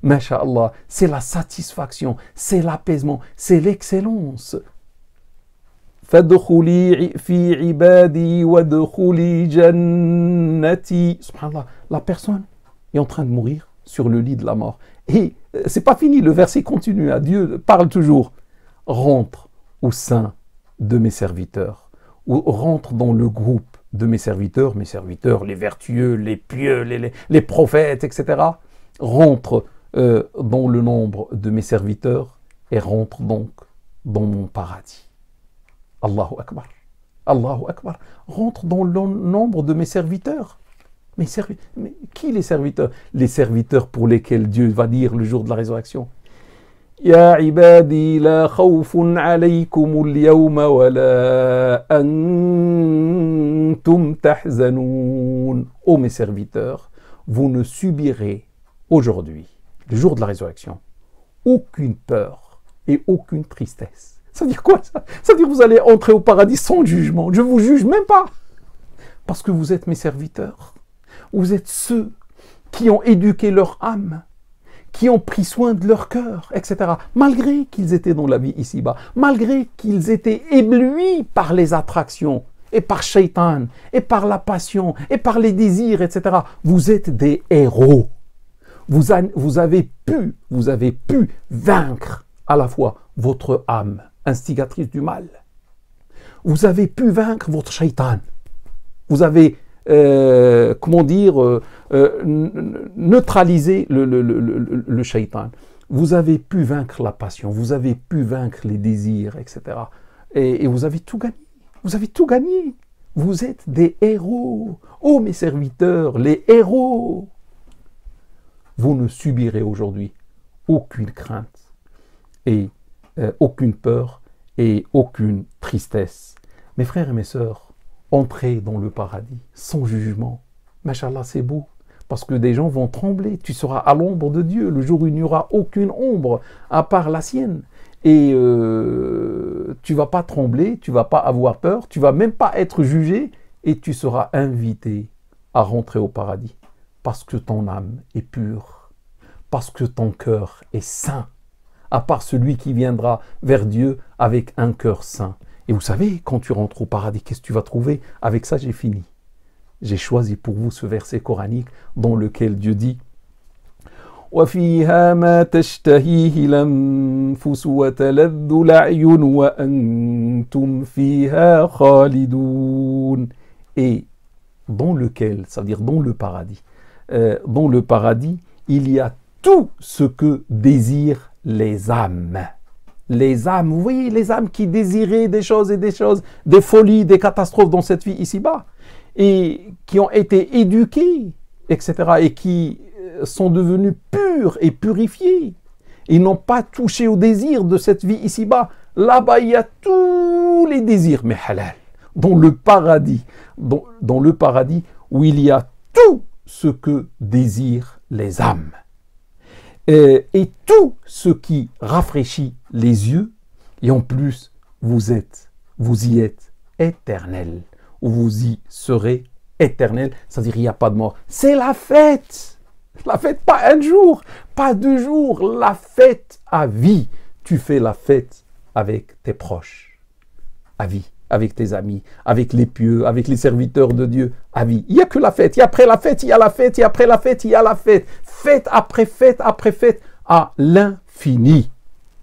Masha'Allah, c'est la satisfaction, c'est l'apaisement, c'est l'excellence. Fadkhuli fi ibadi wadkhuli jannati. Subhanallah, la personne est en train de mourir sur le lit de la mort. Et c'est pas fini, le verset continue. Dieu parle toujours. Rentre au sein de mes serviteurs, ou rentre dans le groupe de mes serviteurs, les vertueux, les pieux, les prophètes, etc. Rentre dans le nombre de mes serviteurs et rentre donc dans mon paradis. Allahu Akbar. Allahu Akbar. Rentre dans le nombre de mes serviteurs. Mais qui les serviteurs? Les serviteurs pour lesquels Dieu va dire le jour de la résurrection. Ya ibadi la khawfun alaykum al-yawma wa la antum tahzanoun. Ô mes serviteurs, vous ne subirez aujourd'hui, le jour de la résurrection, aucune peur et aucune tristesse. Ça veut dire quoi ça? Ça veut dire que vous allez entrer au paradis sans jugement. Je ne vous juge même pas. Parce que vous êtes mes serviteurs. Vous êtes ceux qui ont éduqué leur âme, qui ont pris soin de leur cœur, etc. Malgré qu'ils étaient dans la vie ici-bas, malgré qu'ils étaient éblouis par les attractions, et par Shaitan, et par la passion, et par les désirs, etc. Vous êtes des héros. Vous avez pu vaincre à la fois votre âme, instigatrice du mal. Vous avez pu vaincre votre Shaitan. Vous avez neutraliser le shaitan. Vous avez pu vaincre la passion, vous avez pu vaincre les désirs, etc. Et vous avez tout gagné. Vous avez tout gagné. Vous êtes des héros. Oh mes serviteurs, les héros. Vous ne subirez aujourd'hui aucune crainte et aucune peur et aucune tristesse. Mes frères et mes sœurs, entrez dans le paradis sans jugement. Machallah, c'est beau. Parce que des gens vont trembler. Tu seras à l'ombre de Dieu le jour où il n'y aura aucune ombre à part la sienne. Et tu ne vas pas trembler, tu ne vas pas avoir peur, tu ne vas même pas être jugé et tu seras invité à rentrer au paradis. Parce que ton âme est pure, parce que ton cœur est saint, à part celui qui viendra vers Dieu avec un cœur saint. Et vous savez, quand tu rentres au paradis, qu'est-ce que tu vas trouver? Avec ça, j'ai fini. J'ai choisi pour vous ce verset coranique dans lequel Dieu dit وَفِيهَا مَا تَشْتَهِيهِ الْأَنفُسُ وَتَلَذُّ الْأَعْيُنُ وَأَنْتُمْ فِيهَا خَالِدُونَ. Et dans lequel, ça veut dire dans le paradis, il y a tout ce que désirent les âmes. Les âmes, vous voyez, les âmes qui désiraient des choses et des choses, des folies, des catastrophes dans cette vie ici-bas, et qui ont été éduquées, etc., et qui sont devenus purs et purifiés. Ils n'ont pas touché au désir de cette vie ici-bas. Là-bas, il y a tous les désirs, mais halal, dans le paradis, dans le paradis où il y a tout ce que désirent les âmes. Et tout ce qui rafraîchit les yeux, et en plus, vous y êtes éternel, ou vous y serez éternel, c'est-à-dire il n'y a pas de mort. C'est la fête, pas un jour, pas 2 jours, la fête à vie. Tu fais la fête avec tes proches, à vie, avec tes amis, avec les pieux, avec les serviteurs de Dieu, à vie. Il n'y a que la fête, et après la fête, il y a la fête, et après la fête, il y a la fête. Fête après fête, à l'infini.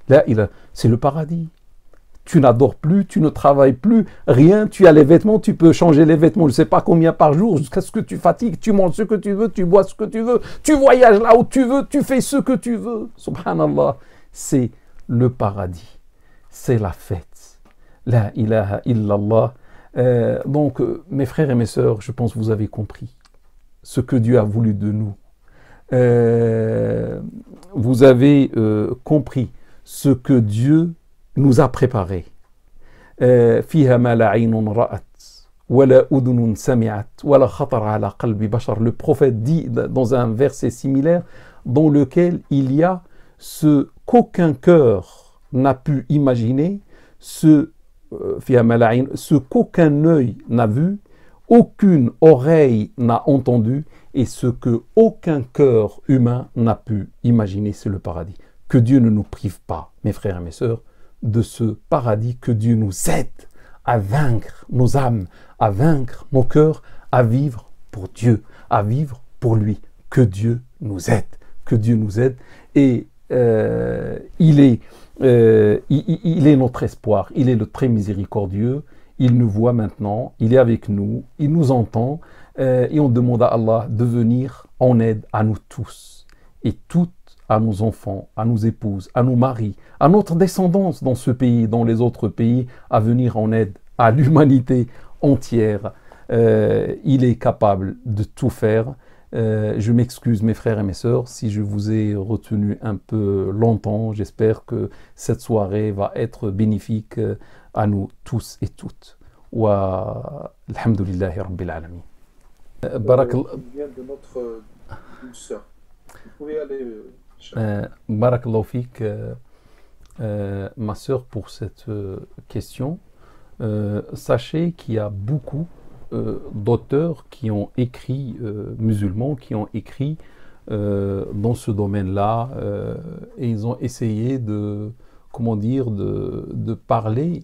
Là, c'est le paradis. Tu n'adores plus, tu ne travailles plus, rien, tu as les vêtements, tu peux changer les vêtements, je ne sais pas combien par jour, jusqu'à ce que tu fatigues, tu manges ce que tu veux, tu bois ce que tu veux, tu voyages là où tu veux, tu fais ce que tu veux. Subhanallah, c'est le paradis, c'est la fête. La ilaha illallah. Donc, mes frères et mes sœurs, je pense que vous avez compris ce que Dieu a voulu de nous. Vous avez compris ce que Dieu nous a préparé. Le prophète dit dans un verset similaire dans lequel il y a ce qu'aucun cœur n'a pu imaginer, ce qu'aucun œil n'a vu, aucune oreille n'a entendu et ce que aucun cœur humain n'a pu imaginer, c'est le paradis. Que Dieu ne nous prive pas, mes frères et mes sœurs, de ce paradis, que Dieu nous aide à vaincre nos âmes, à vaincre nos cœurs, à vivre pour Dieu, à vivre pour lui. Que Dieu nous aide, que Dieu nous aide. Et il est notre espoir, il est le très miséricordieux, il nous voit maintenant, il est avec nous, il nous entend, et on demande à Allah de venir en aide à nous tous, et toutes à nos enfants, à nos épouses, à nos maris, à notre descendance dans ce pays, dans les autres pays, à venir en aide à l'humanité entière. Il est capable de tout faire. Je m'excuse mes frères et mes sœurs si je vous ai retenu un peu longtemps. J'espère que cette soirée va être bénéfique à nous tous et toutes. Wa alhamdulillahi rabbil alamin. Vient de notre sœur. Vous pouvez aller. Barakallahu fik, ma sœur, pour cette question. Sachez qu'il y a beaucoup d'auteurs qui ont écrit, musulmans, qui ont écrit dans ce domaine-là, et ils ont essayé de parler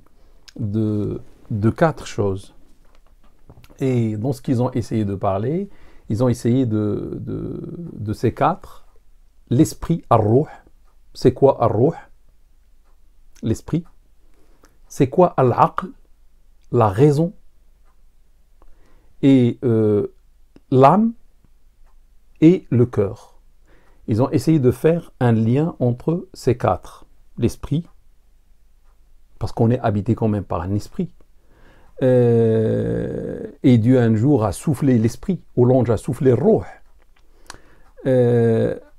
de 4 choses. Et dans ce qu'ils ont essayé de parler, ils ont essayé de ces 4. L'esprit, ar-ruh. C'est quoi ar-ruh? L'esprit. C'est quoi al-aql? La raison. Et l'âme et le cœur. Ils ont essayé de faire un lien entre ces 4. L'esprit, parce qu'on est habité quand même par un esprit. Et Dieu un jour a soufflé l'esprit, au l'ange a soufflé le ruh.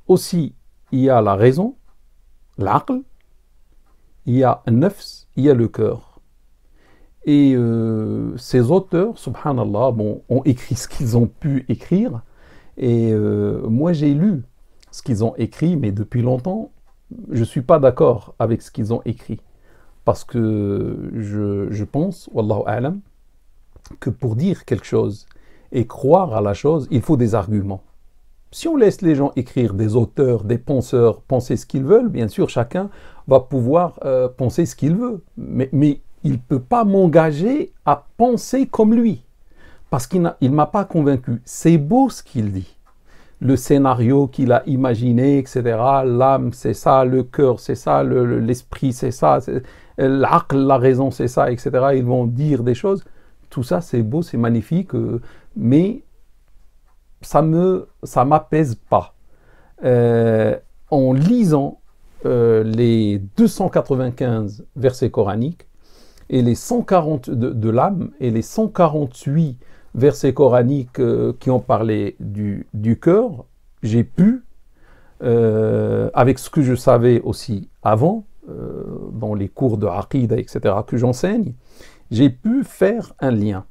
Aussi, il y a la raison, l'aql, il y a un nafs, il y a le cœur. Et ces auteurs, subhanallah, bon, ont écrit ce qu'ils ont pu écrire. Et moi, j'ai lu ce qu'ils ont écrit, mais depuis longtemps, je ne suis pas d'accord avec ce qu'ils ont écrit. Parce que je pense, wallahu a'lam, que pour dire quelque chose et croire à la chose, il faut des arguments. Si on laisse les gens écrire, des auteurs, des penseurs, penser ce qu'ils veulent, bien sûr, chacun va pouvoir penser ce qu'il veut. Mais il ne peut pas m'engager à penser comme lui. Parce qu'il ne m'a pas convaincu. C'est beau ce qu'il dit. Le scénario qu'il a imaginé, etc. L'âme, c'est ça. Le cœur, c'est ça. L'esprit, c'est ça. L'aql, la raison, c'est ça, etc. Ils vont dire des choses. Tout ça, c'est beau, c'est magnifique. Mais ça m'apaise pas. En lisant les 295 versets coraniques et les 140 de l'âme et les 148 versets coraniques qui ont parlé du cœur, j'ai pu, avec ce que je savais aussi avant, dans les cours de Aqida, etc., que j'enseigne, j'ai pu faire un lien.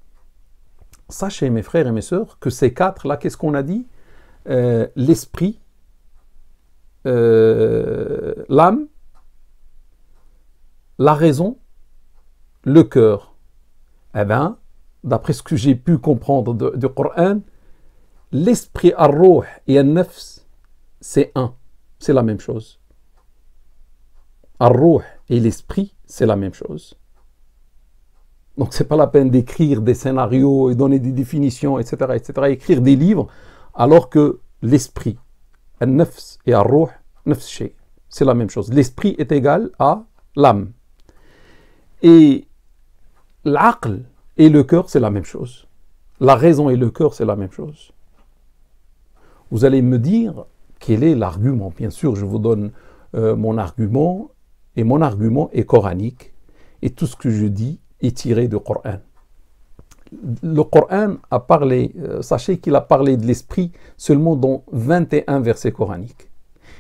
Sachez, mes frères et mes sœurs, que ces quatre-là, qu'est-ce qu'on a dit? L'esprit, l'âme, la raison, le cœur. Eh bien, d'après ce que j'ai pu comprendre du Coran, l'esprit, ar-ruh et an-nafs, c'est un, c'est la même chose. Ar-ruh et l'esprit, c'est la même chose. Donc, ce n'est pas la peine d'écrire des scénarios et donner des définitions, etc., etc., écrire des livres, alors que l'esprit, al-nafs et al-ruh, nafs shay, c'est la même chose. L'esprit est égal à l'âme. Et l'aql et le cœur, c'est la même chose. La raison et le cœur, c'est la même chose. Vous allez me dire quel est l'argument. Bien sûr, je vous donne mon argument, et mon argument est coranique, et tout ce que je dis est tiré du Coran. Le Coran a parlé, sachez qu'il a parlé de l'esprit seulement dans 21 versets coraniques.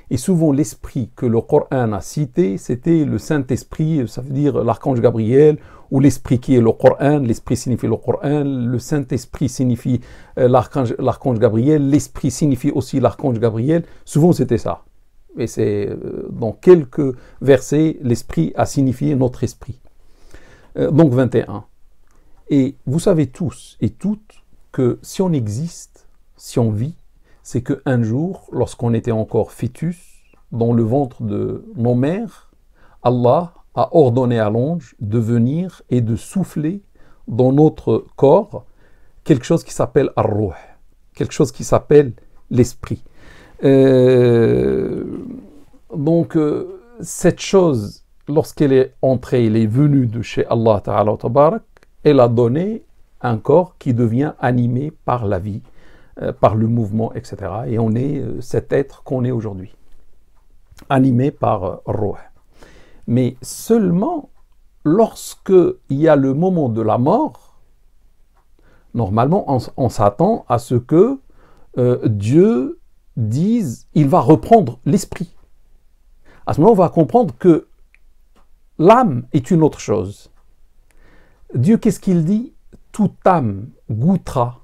Et souvent l'esprit que le Coran a cité, c'était le Saint-Esprit, ça veut dire l'archange Gabriel, ou l'esprit qui est le Coran, l'esprit signifie le Coran, le Saint-Esprit signifie l'archange Gabriel, l'esprit signifie aussi l'archange Gabriel, souvent c'était ça. Et c'est dans quelques versets, l'esprit a signifié notre esprit. Donc 21. Et vous savez tous et toutes que si on existe, si on vit, c'est qu'un jour, lorsqu'on était encore fœtus, dans le ventre de nos mères, Allah a ordonné à l'ange de venir et de souffler dans notre corps quelque chose qui s'appelle ar-ruh, quelque chose qui s'appelle l'esprit. Donc, cette chose, lorsqu'elle est entrée, elle est venue de chez Allah Ta'ala wa Tabarak, elle a donné un corps qui devient animé par la vie, par le mouvement, etc. Et on est cet être qu'on est aujourd'hui, animé par Ruh. Mais seulement lorsque il y a le moment de la mort, normalement on s'attend à ce que Dieu dise, il va reprendre l'esprit. À ce moment, on va comprendre que l'âme est une autre chose. Dieu, qu'est-ce qu'il dit? Toute âme goûtera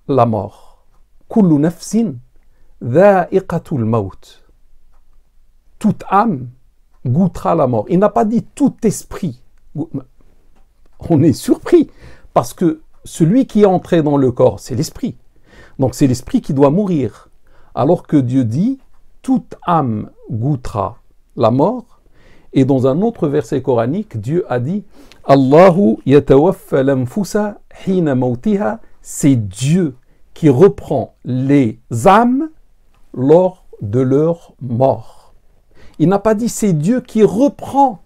la mort. Kullu nafsin dha'iqatul maut. Toute âme goûtera la mort. Il n'a pas dit tout esprit. On est surpris parce que celui qui est entré dans le corps, c'est l'esprit. Donc c'est l'esprit qui doit mourir. Alors que Dieu dit toute âme goûtera la mort. Et dans un autre verset coranique, Dieu a dit Allahu yatawaffa l'anfusa hina mautiha, c'est Dieu qui reprend les âmes lors de leur mort. Il n'a pas dit c'est Dieu qui reprend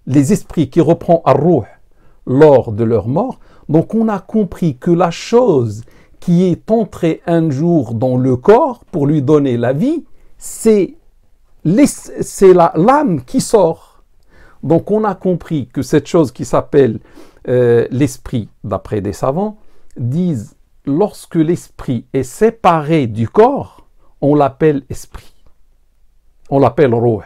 les esprits, qui reprend ar-ruh lors de leur mort. Donc on a compris que la chose qui est entrée un jour dans le corps pour lui donner la vie, c'est l'âme qui sort. Donc on a compris que cette chose qui s'appelle l'esprit, d'après des savants, disent lorsque l'esprit est séparé du corps, on l'appelle esprit. On l'appelle ruh.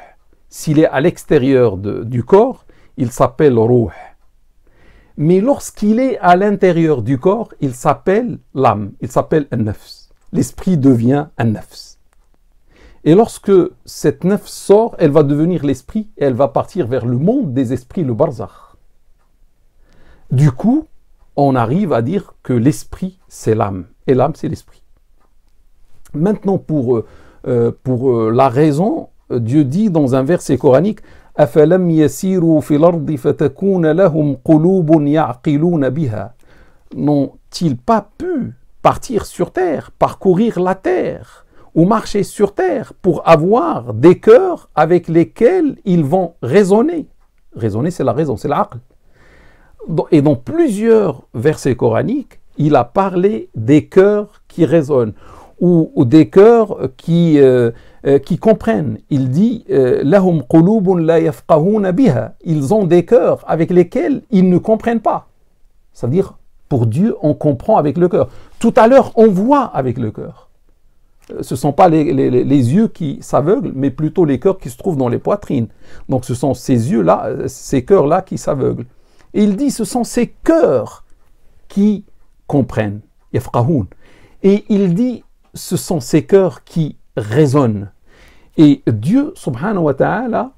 S'il est à l'extérieur du corps, il s'appelle ruh. Mais lorsqu'il est à l'intérieur du corps, il s'appelle l'âme, il s'appelle an-nafs. L'esprit devient an-nafs. Et lorsque cette nafs sort, elle va devenir l'esprit et elle va partir vers le monde des esprits, le barzakh. Du coup, on arrive à dire que l'esprit, c'est l'âme et l'âme, c'est l'esprit. Maintenant, pour la raison, Dieu dit dans un verset coranique أَفَلَمْ يَسِيرُوا فِي الْأَرْضِ فَتَكُونَ لَهُمْ قُلُوبٌ يَعْقِلُونَ بِهَا. N'ont-ils pas pu partir sur terre, parcourir la terre ou marcher sur terre pour avoir des cœurs avec lesquels ils vont raisonner? Raisonner, c'est la raison, c'est l'aql. Et dans plusieurs versets coraniques, il a parlé des cœurs qui raisonnent ou des cœurs qui comprennent. Il dit lahum qulubun la yafqahuna biha. Ils ont des cœurs avec lesquels ils ne comprennent pas. C'est-à-dire, pour Dieu, on comprend avec le cœur. Tout à l'heure, on voit avec le cœur. Ce ne sont pas les yeux qui s'aveuglent, mais plutôt les cœurs qui se trouvent dans les poitrines. Donc ce sont ces yeux-là, ces cœurs-là qui s'aveuglent. Et il dit, ce sont ces cœurs qui comprennent, yafqahun. Et il dit, ce sont ces cœurs qui raisonnent. Et Dieu, subhanahu wa ta'ala,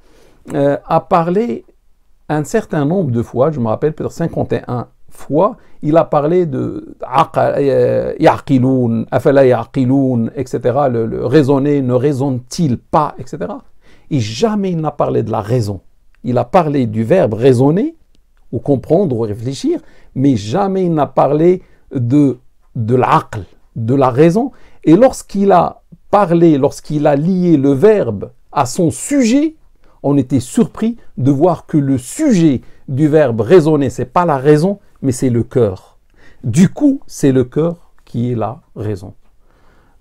a parlé un certain nombre de fois, je me rappelle peut-être 51 fois, il a parlé de ya'qiloun, afala ya'qiloun, etc. Le raisonner, ne raisonne-t-il pas, etc. Et jamais il n'a parlé de la raison. Il a parlé du verbe raisonner, ou comprendre, ou réfléchir, mais jamais il n'a parlé de l'aql, de la raison. Et lorsqu'il a parlé, lorsqu'il a lié le verbe à son sujet, on était surpris de voir que le sujet du verbe raisonner, c'est pas la raison, mais c'est le cœur. Du coup, c'est le cœur qui est la raison.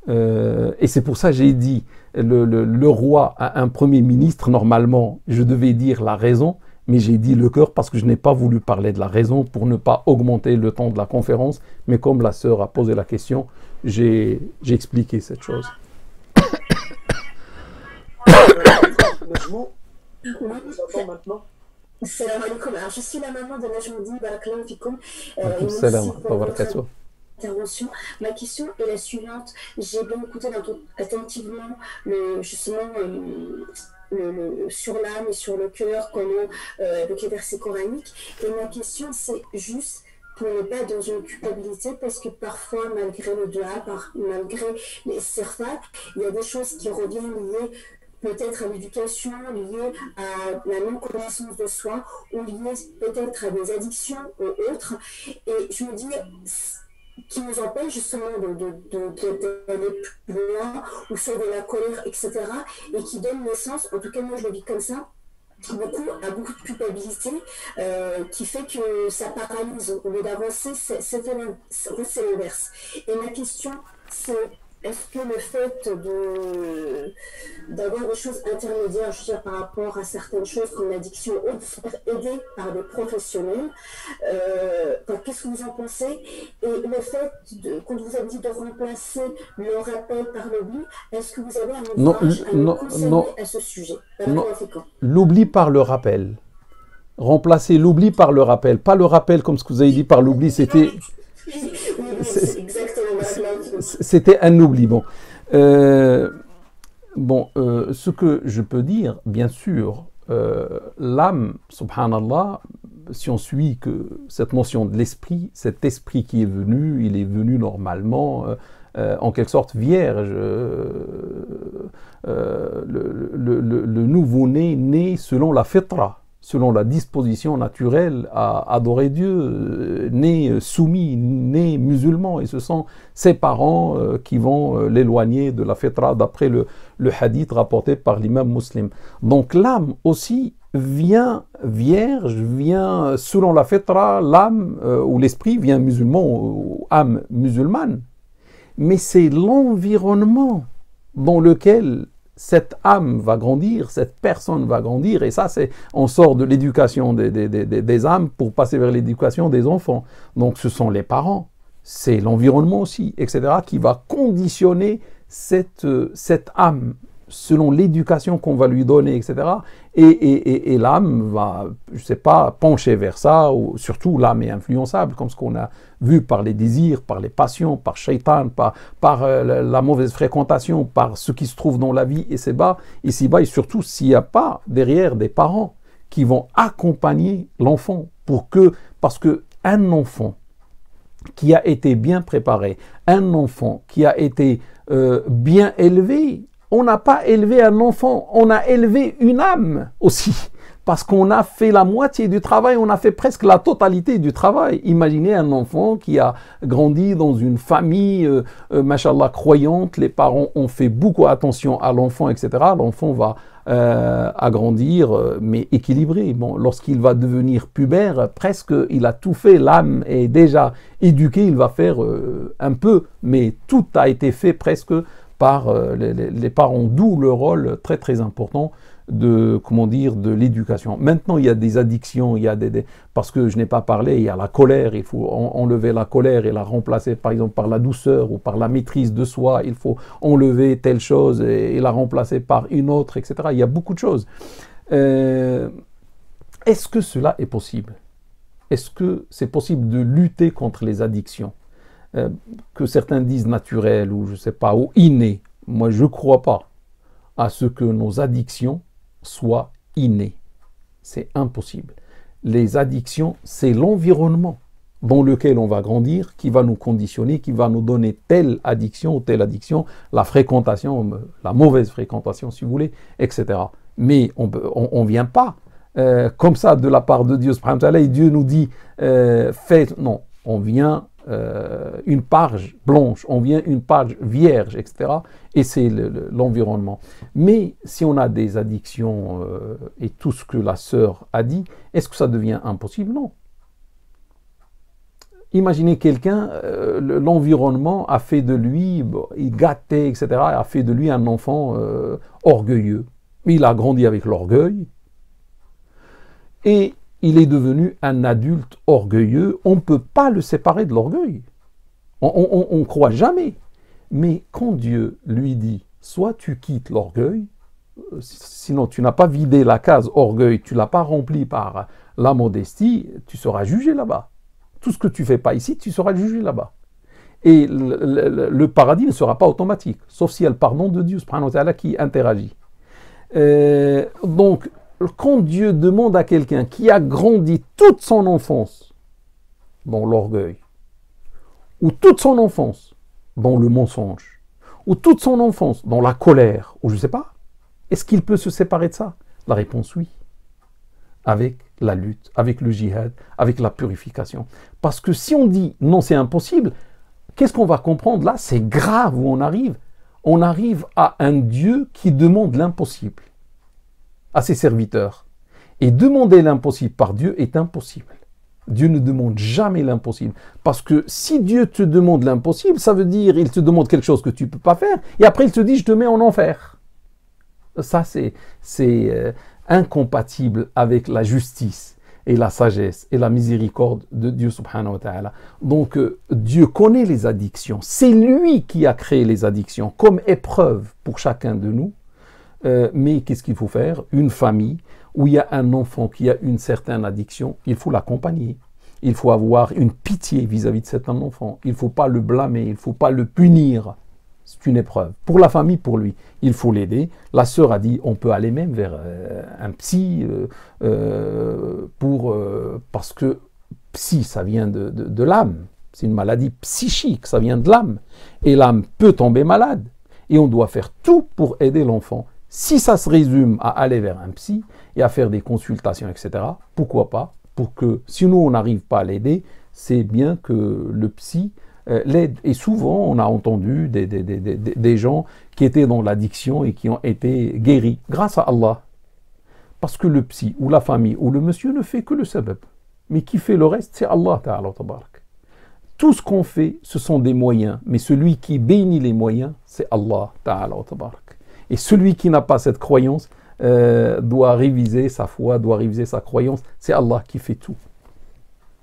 Et c'est pour ça que j'ai dit, le roi a un premier ministre, normalement, je devais dire la raison, mais j'ai dit le cœur parce que je n'ai pas voulu parler de la raison pour ne pas augmenter le temps de la conférence. Mais comme la sœur a posé la question, j'ai expliqué cette chose. Maintenant. Salam alaikum. Alors, je suis la maman de Najmoudi, barakallahu fikoum. Salam wa barakatuh. Intervention. Ma question est la suivante. J'ai bien écouté attentivement sur l'âme et sur le cœur, comment avec les versets coraniques. Et ma question, c'est juste pour ne pas être dans une culpabilité, parce que parfois, malgré le dua, malgré les serfats, il y a des choses qui reviennent liées peut-être à l'éducation, liées à la non-connaissance de soi, ou liées peut-être à des addictions ou autres. Et je me dis, qui nous empêche justement d'aller plus loin, ou sur de la colère, etc. Et qui donne naissance, en tout cas moi je le vis comme ça, à beaucoup de culpabilité, qui fait que ça paralyse. Au lieu d'avancer, c'est l'inverse. Et ma question, c'est: est-ce que le fait d'avoir des choses intermédiaires, je veux dire, par rapport à certaines choses comme l'addiction ou de se faire aider par des professionnels, qu'est-ce que vous en pensez? Et le fait, quand vous avez dit de remplacer le rappel par l'oubli, est-ce que vous avez un message à nous conseiller à ce sujet? L'oubli par le rappel. Remplacer l'oubli par le rappel. Pas le rappel comme ce que vous avez dit par l'oubli, c'était... C'était un oubli. Bon, ce que je peux dire, bien sûr, l'âme, subhanallah, si on suit que cette notion de l'esprit, cet esprit qui est venu, il est venu normalement, en quelque sorte vierge, le nouveau-né, né selon la fitra, selon la disposition naturelle à adorer Dieu, né soumis, né musulman, et ce sont ses parents qui vont l'éloigner de la fitra, d'après le hadith rapporté par l'imam Muslim. Donc l'âme aussi vient vierge, vient selon la fitra, l'âme ou l'esprit vient musulman ou âme musulmane, mais c'est l'environnement dans lequel cette âme va grandir, cette personne va grandir, et ça, on sort de l'éducation des âmes pour passer vers l'éducation des enfants. Donc ce sont les parents, c'est l'environnement aussi, etc., qui va conditionner cette âme selon l'éducation qu'on va lui donner, etc. Et l'âme va, je sais pas, pencher vers ça, ou surtout l'âme est influençable, comme ce qu'on a vu par les désirs, par les passions, par shaitan, par la mauvaise fréquentation, par ce qui se trouve dans la vie ici-bas, et surtout s'il n'y a pas derrière des parents qui vont accompagner l'enfant parce que un enfant qui a été bien préparé, un enfant qui a été bien élevé, on n'a pas élevé un enfant, on a élevé une âme aussi, parce qu'on a fait la moitié du travail, on a fait presque la totalité du travail. Imaginez un enfant qui a grandi dans une famille, machallah, croyante, les parents ont fait beaucoup attention à l'enfant, etc. L'enfant va agrandir, mais équilibré. Bon, lorsqu'il va devenir pubère, presque il a tout fait, l'âme est déjà éduquée, il va faire un peu, mais tout a été fait presque par les parents, d'où le rôle très très important de l'éducation. Maintenant, il y a des addictions, parce que je n'ai pas parlé, il y a la colère, il faut enlever la colère et la remplacer par exemple par la douceur ou par la maîtrise de soi, il faut enlever telle chose et la remplacer par une autre, etc. Il y a beaucoup de choses. Est-ce que cela est possible? Est-ce que c'est possible de lutter contre les addictions? Que certains disent naturelles ou je sais pas, ou innées. Moi, je ne crois pas à ce que nos addictions soient innées. C'est impossible. Les addictions, c'est l'environnement dans lequel on va grandir qui va nous conditionner, qui va nous donner telle addiction ou telle addiction, la fréquentation, la mauvaise fréquentation si vous voulez, etc. Mais on vient pas comme ça de la part de Dieu, et Dieu nous dit faites, non, on vient une page blanche, on vient une page vierge, etc. Et c'est l'environnement. Mais si on a des addictions et tout ce que la sœur a dit, est-ce que ça devient impossible? Non. Imaginez quelqu'un, l'environnement a fait de lui, il gâtait, etc., a fait de lui un enfant orgueilleux. Il a grandi avec l'orgueil et il est devenu un adulte orgueilleux. On ne peut pas le séparer de l'orgueil. On ne croit jamais. Mais quand Dieu lui dit, soit tu quittes l'orgueil, sinon tu n'as pas vidé la case orgueil, tu ne l'as pas rempli par la modestie, tu seras jugé là-bas. Tout ce que tu ne fais pas ici, tu seras jugé là-bas. Et le paradis ne sera pas automatique, sauf s'il y a le pardon de Dieu subhanahu wa ta'ala qui interagit. Donc, quand Dieu demande à quelqu'un qui a grandi toute son enfance dans l'orgueil, ou toute son enfance dans le mensonge, ou toute son enfance dans la colère, ou je ne sais pas, est-ce qu'il peut se séparer de ça? La réponse oui, avec la lutte, avec le djihad, avec la purification. Parce que si on dit non c'est impossible, qu'est-ce qu'on va comprendre là? C'est grave où on arrive. On arrive à un Dieu qui demande l'impossible à ses serviteurs. Et demander l'impossible par Dieu est impossible. Dieu ne demande jamais l'impossible. Parce que si Dieu te demande l'impossible, ça veut dire il te demande quelque chose que tu ne peux pas faire, et après il te dit je te mets en enfer. Ça c'est incompatible avec la justice et la sagesse et la miséricorde de Dieu subhanahu wa ta'ala. Donc Dieu connaît les addictions. C'est lui qui a créé les addictions comme épreuve pour chacun de nous. Mais qu'est-ce qu'il faut faire? Une famille où il y a un enfant qui a une certaine addiction, il faut l'accompagner. Il faut avoir une pitié vis-à-vis de cet enfant. Il ne faut pas le blâmer, il ne faut pas le punir. C'est une épreuve. Pour la famille, pour lui, il faut l'aider. La sœur a dit, on peut aller même vers un psy, parce que psy, ça vient de l'âme. C'est une maladie psychique, ça vient de l'âme. Et l'âme peut tomber malade. Et on doit faire tout pour aider l'enfant. Si ça se résume à aller vers un psy et à faire des consultations, etc., pourquoi pas? Pour que, si nous, on n'arrive pas à l'aider, c'est bien que le psy l'aide. Et souvent, on a entendu des gens qui étaient dans l'addiction et qui ont été guéris grâce à Allah. Parce que le psy ou la famille ou le monsieur ne fait que le sabab. Mais qui fait le reste, c'est Allah ta'ala tabarak. Tout ce qu'on fait, ce sont des moyens. Mais celui qui bénit les moyens, c'est Allah ta'ala tabarak. Et celui qui n'a pas cette croyance doit réviser sa foi, doit réviser sa croyance. C'est Allah qui fait tout.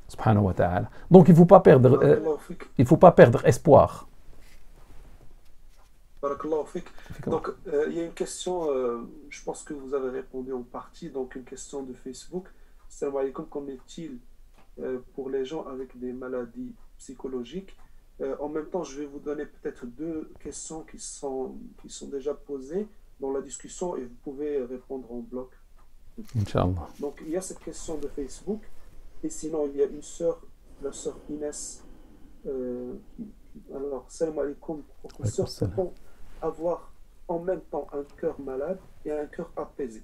Subhanahu wa ta'ala. Donc il ne faut pas perdre espoir. Barakallahu fik. Effectivement. Donc, il y a une question, je pense que vous avez répondu en partie, donc une question de Facebook. Salam alaikum, qu'en est-il pour les gens avec des maladies psychologiques? En même temps, je vais vous donner peut-être deux questions qui sont déjà posées dans la discussion et vous pouvez répondre en bloc. Inch'Allah. Donc, il y a cette question de Facebook et sinon, il y a une sœur, la sœur Inès. Alors, salam alaikum, professeur, peut-on avoir en même temps un cœur malade et un cœur apaisé?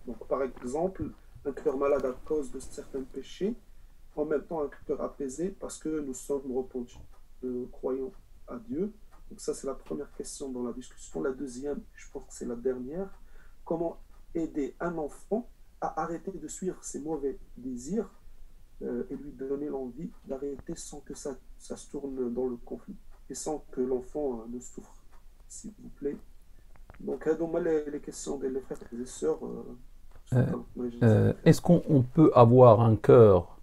Donc, par exemple, un cœur malade à cause de certains péchés, en même temps un cœur apaisé parce que nous sommes repentis, nous croyons à Dieu. Donc ça, c'est la première question dans la discussion. La deuxième, je pense que c'est la dernière. Comment aider un enfant à arrêter de suivre ses mauvais désirs et lui donner l'envie d'arrêter sans que ça se tourne dans le conflit et sans que l'enfant ne souffre, s'il vous plaît. Donc, les questions des frères et des sœurs. Est-ce qu'on peut avoir un cœur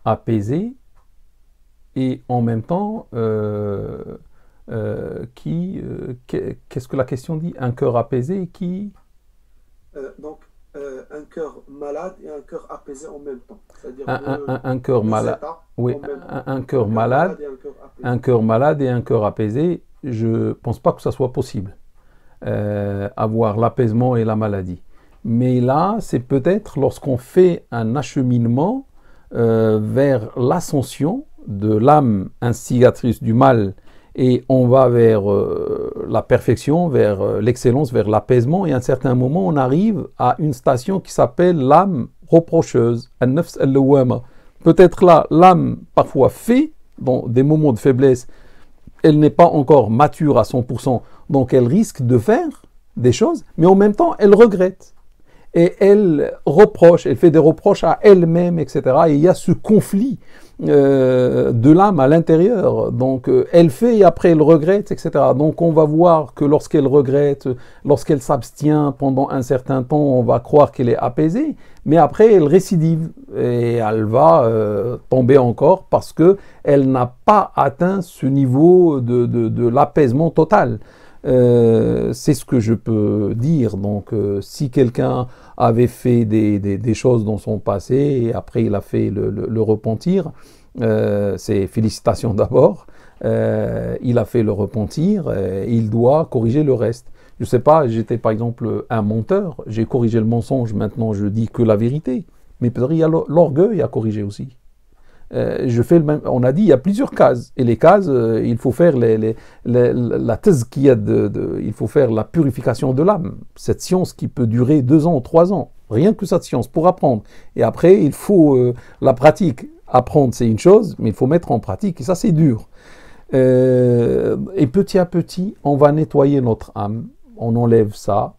apaisé et en même temps, qu'est-ce que la question dit? Un cœur apaisé qui... Donc, un cœur malade et un cœur apaisé en même temps. C'est-à-dire un cœur malade. Oui, un cœur malade, un cœur malade et un cœur apaisé. Je pense pas que ça soit possible. Avoir l'apaisement et la maladie. Mais là, c'est peut-être lorsqu'on fait un acheminement vers l'ascension de l'âme instigatrice du mal et on va vers la perfection, vers l'excellence, vers l'apaisement, et à un certain moment, on arrive à une station qui s'appelle l'âme reprocheuse, an-nafs al-lawwama. Peut-être là, l'âme parfois fait, dans des moments de faiblesse, elle n'est pas encore mature à 100%, donc elle risque de faire des choses, mais en même temps, elle regrette. Et elle reproche, elle fait des reproches à elle-même, etc. Et il y a ce conflit de l'âme à l'intérieur. Donc elle fait et après elle regrette, etc. Donc on va voir que lorsqu'elle regrette, lorsqu'elle s'abstient pendant un certain temps, on va croire qu'elle est apaisée. Mais après elle récidive et elle va tomber encore parce que elle n'a pas atteint ce niveau de l'apaisement total. C'est ce que je peux dire. Donc si quelqu'un avait fait des choses dans son passé et après il a fait le repentir, c'est félicitations d'abord, il a fait le repentir, il doit corriger le reste. Je sais pas, j'étais par exemple un menteur, j'ai corrigé le mensonge, maintenant je dis que la vérité, mais peut-être il y a l'orgueil à corriger aussi. Je fais le même. On a dit il y a plusieurs cases et les cases il faut faire la tazkiya il faut faire la purification de l'âme, cette science qui peut durer 2 ans, 3 ans, rien que cette science pour apprendre. Et après il faut la pratique. Apprendre c'est une chose, mais il faut mettre en pratique et ça c'est dur. Et petit à petit on va nettoyer notre âme, on enlève ça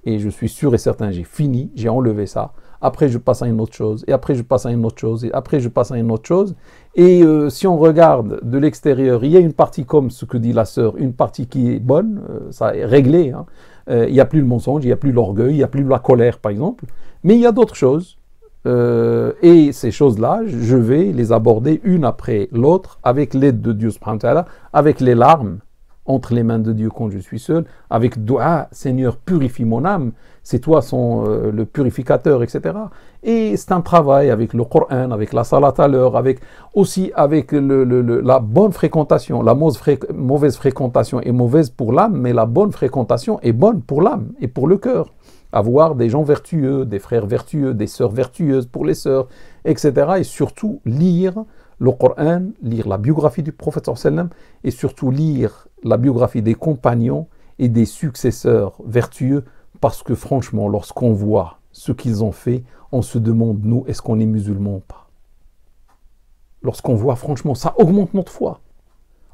et je suis sûr et certain j'ai fini, j'ai enlevé ça. Après je passe à une autre chose, et après je passe à une autre chose, et après je passe à une autre chose. Et si on regarde de l'extérieur, il y a une partie comme ce que dit la sœur, une partie qui est bonne, ça est réglé. Hein. Il n'y a plus le mensonge, il n'y a plus l'orgueil, il n'y a plus la colère par exemple. Mais il y a d'autres choses. Et ces choses-là, je vais les aborder une après l'autre avec l'aide de Dieu subhanahu wa ta'ala, avec les larmes entre les mains de Dieu quand je suis seul, avec dua, Seigneur, purifie mon âme, c'est toi le purificateur, etc. Et c'est un travail avec le Coran, avec la salat à l'heure, aussi avec la bonne fréquentation. La mauvaise fréquentation est mauvaise pour l'âme, mais la bonne fréquentation est bonne pour l'âme et pour le cœur. Avoir des gens vertueux, des frères vertueux, des sœurs vertueuses pour les sœurs, etc. Et surtout lire le Coran, lire la biographie du prophète sallam et surtout lire la biographie des compagnons et des successeurs vertueux, parce que franchement, lorsqu'on voit ce qu'ils ont fait, on se demande, nous, est-ce qu'on est musulmans ou pas? Lorsqu'on voit, franchement, ça augmente notre foi.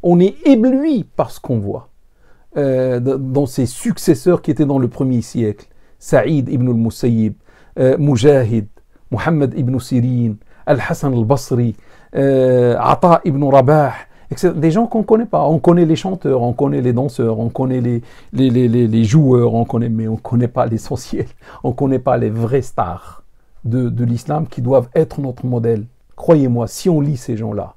On est ébloui par ce qu'on voit. Dans ces successeurs qui étaient dans le 1er siècle, Saïd ibn al-Musayyib, Mujahid, Muhammad ibn Sirin, Al-Hassan al-Basri, Ata ibn Rabah, etc. Des gens qu'on ne connaît pas. On connaît les chanteurs, on connaît les danseurs, on connaît les joueurs, mais on ne connaît pas l'essentiel. On ne connaît pas les vrais stars de l'islam qui doivent être notre modèle. Croyez-moi, si on lit ces gens-là,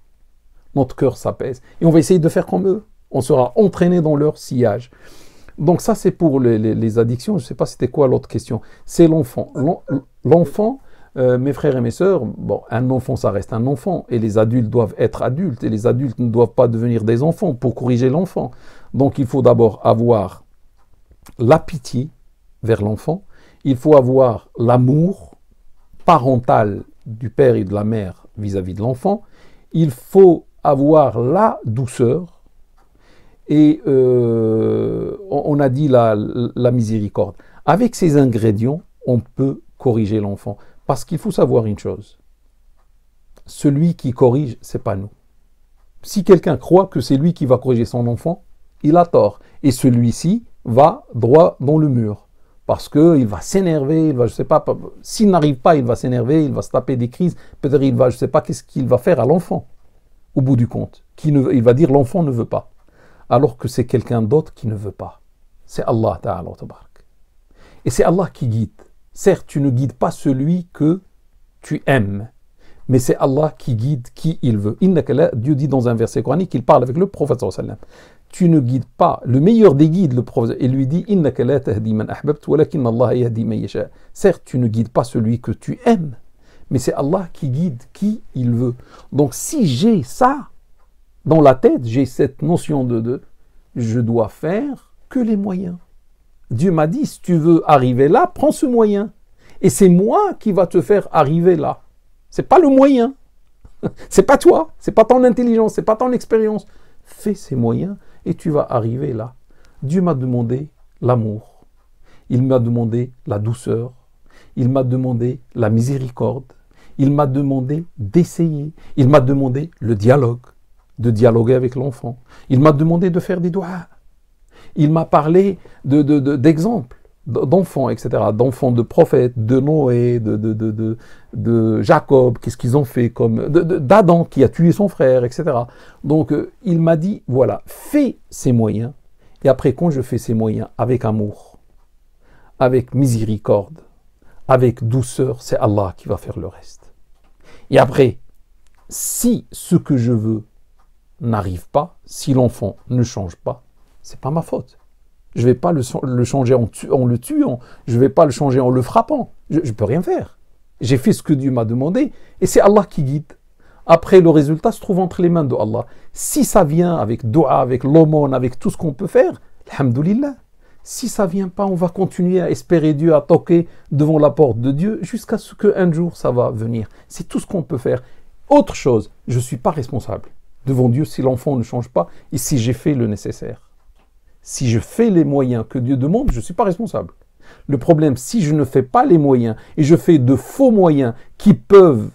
notre cœur s'apaise. Et on va essayer de faire comme eux. On sera entraîné dans leur sillage. Donc ça, c'est pour les addictions. Je ne sais pas c'était quoi l'autre question. C'est l'enfant. L'enfant, mes frères et mes sœurs, bon, un enfant, ça reste un enfant. Et les adultes doivent être adultes. Et les adultes ne doivent pas devenir des enfants pour corriger l'enfant. Donc il faut d'abord avoir la pitié vers l'enfant. Il faut avoir l'amour parental du père et de la mère vis-à-vis de l'enfant. Il faut avoir la douceur. Et on a dit la miséricorde. Avec ces ingrédients, on peut corriger l'enfant. Parce qu'il faut savoir une chose. Celui qui corrige, c'est pas nous. Si quelqu'un croit que c'est lui qui va corriger son enfant, il a tort. Et celui-ci va droit dans le mur. Parce qu'il va s'énerver, il va, je sais pas, s'il n'arrive pas, il va s'énerver, il va se taper des crises. Peut-être il va, je sais pas, qu'est-ce qu'il va faire à l'enfant, au bout du compte. Il va dire l'enfant ne veut pas. Alors que c'est quelqu'un d'autre qui ne veut pas. C'est Allah Ta'ala. Et c'est Allah qui guide. Certes, tu ne guides pas celui que tu aimes, mais c'est Allah qui guide qui il veut. Dieu dit dans un verset coranique qu'il parle avec le prophète sallallahu alayhi wa sallam. Tu ne guides pas, le meilleur des guides, le prophète, il lui dit certes, tu ne guides pas celui que tu aimes, mais c'est Allah qui guide qui il veut. Donc si j'ai ça dans la tête, j'ai cette notion de je dois faire que les moyens. Dieu m'a dit, si tu veux arriver là, prends ce moyen. Et c'est moi qui va te faire arriver là. C'est pas le moyen. C'est pas toi. C'est pas ton intelligence. C'est pas ton expérience. Fais ces moyens et tu vas arriver là. Dieu m'a demandé l'amour. Il m'a demandé la douceur. Il m'a demandé la miséricorde. Il m'a demandé d'essayer. Il m'a demandé le dialogue, de dialoguer avec l'enfant. Il m'a demandé de faire des doigts. Il m'a parlé d'exemples, d'enfants, etc., d'enfants de prophètes, de Noé, de Jacob, qu'est-ce qu'ils ont fait, d'Adam qui a tué son frère, etc. Donc il m'a dit, voilà, fais ces moyens, et après quand je fais ces moyens avec amour, avec miséricorde, avec douceur, c'est Allah qui va faire le reste. Et après, si ce que je veux n'arrive pas, si l'enfant ne change pas, c'est pas ma faute. Je ne vais pas le changer en le tuant. Je ne vais pas le changer en le frappant. Je ne peux rien faire. J'ai fait ce que Dieu m'a demandé et c'est Allah qui guide. Après, le résultat se trouve entre les mains de Allah. Si ça vient avec dua, avec l'aumône, avec tout ce qu'on peut faire, alhamdoulilah. Si ça vient pas, on va continuer à espérer Dieu, à toquer devant la porte de Dieu jusqu'à ce qu'un jour ça va venir. C'est tout ce qu'on peut faire. Autre chose, je ne suis pas responsable devant Dieu si l'enfant ne change pas et si j'ai fait le nécessaire. Si je fais les moyens que Dieu demande, je ne suis pas responsable. Le problème, si je ne fais pas les moyens et je fais de faux moyens qui peuvent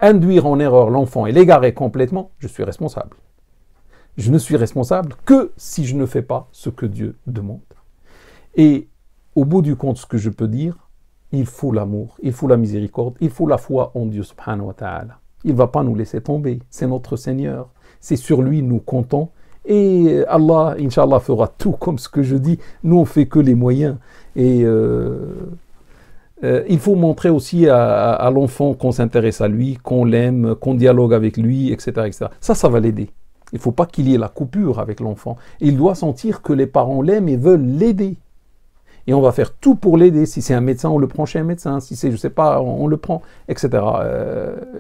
induire en erreur l'enfant et l'égarer complètement, je suis responsable. Je ne suis responsable que si je ne fais pas ce que Dieu demande. Et au bout du compte, ce que je peux dire, il faut l'amour, il faut la miséricorde, il faut la foi en Dieu subhanahu wa ta'ala. Il ne va pas nous laisser tomber, c'est notre Seigneur. C'est sur lui nous comptons. Et Allah, Inch'Allah, fera tout comme ce que je dis. Nous, on fait que les moyens. Et il faut montrer aussi à l'enfant qu'on s'intéresse à lui, qu'on l'aime, qu'on dialogue avec lui, etc. etc. Ça va l'aider. Il ne faut pas qu'il y ait la coupure avec l'enfant. Il doit sentir que les parents l'aiment et veulent l'aider. Et on va faire tout pour l'aider. Si c'est un médecin, on le prend chez un médecin. Si c'est, je ne sais pas, on le prend, etc.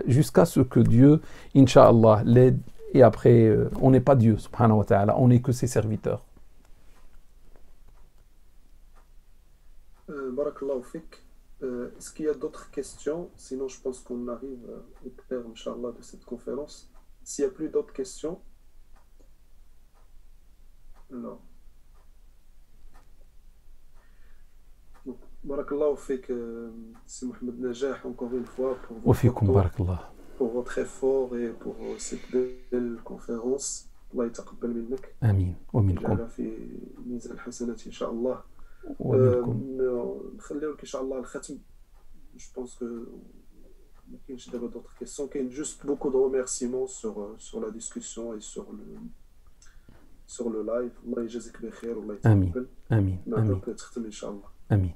Jusqu'à ce que Dieu, Inch'Allah, l'aide. Et après, on n'est pas Dieu, subhanahu wa ta'ala, on n'est que ses serviteurs. Barakallahu fik. Est-ce qu'il y a d'autres questions? Sinon, je pense qu'on arrive au terme, Inch'Allah, de cette conférence. S'il n'y a plus d'autres questions? Non. Barakallahu fik, c'est Mohamed Najah, encore une fois, pour votre effort et pour cette belle conférence. Allah يتقبل منك. آمين ومنكم. يجعلها في ميزان الحسنات إن شاء الله. نخليو لك إن شاء الله الختم. Je pense que ما كاينش دابا d'autres questions. كاين juste beaucoup de remerciements sur la discussion et sur le live. الله يجازيك بخير والله يتقبل. آمين. نعطيك تختم إن شاء الله. آمين.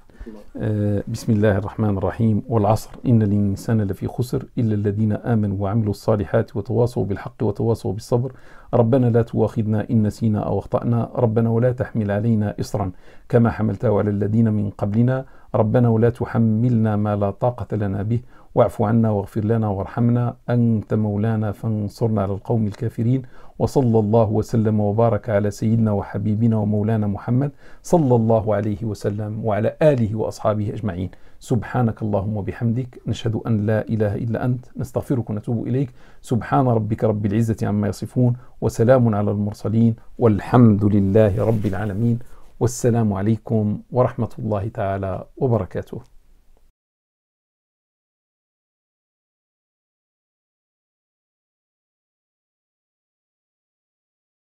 بسم الله الرحمن الرحيم. والعصر إن الإنسان لفي خسر إلا الذين آمنوا وعملوا الصالحات وتواصوا بالحق وتواصوا بالصبر. ربنا لا تؤاخذنا إن نسينا أو أخطأنا. ربنا ولا تحمل علينا إصرا كما حملته على الذين من قبلنا. ربنا ولا تحملنا ما لا طاقة لنا به. واعف عنا واغفر لنا وارحمنا أنت مولانا فانصرنا على القوم الكافرين. وصلى الله وسلم وبارك على سيدنا وحبيبنا ومولانا محمد صلى الله عليه وسلم وعلى آله وأصحابه أجمعين. سبحانك اللهم وبحمدك نشهد أن لا إله إلا أنت نستغفرك ونتوب إليك. سبحان ربك رب العزة عما يصفون وسلام على المرسلين والحمد لله رب العالمين. والسلام عليكم ورحمة الله تعالى وبركاته.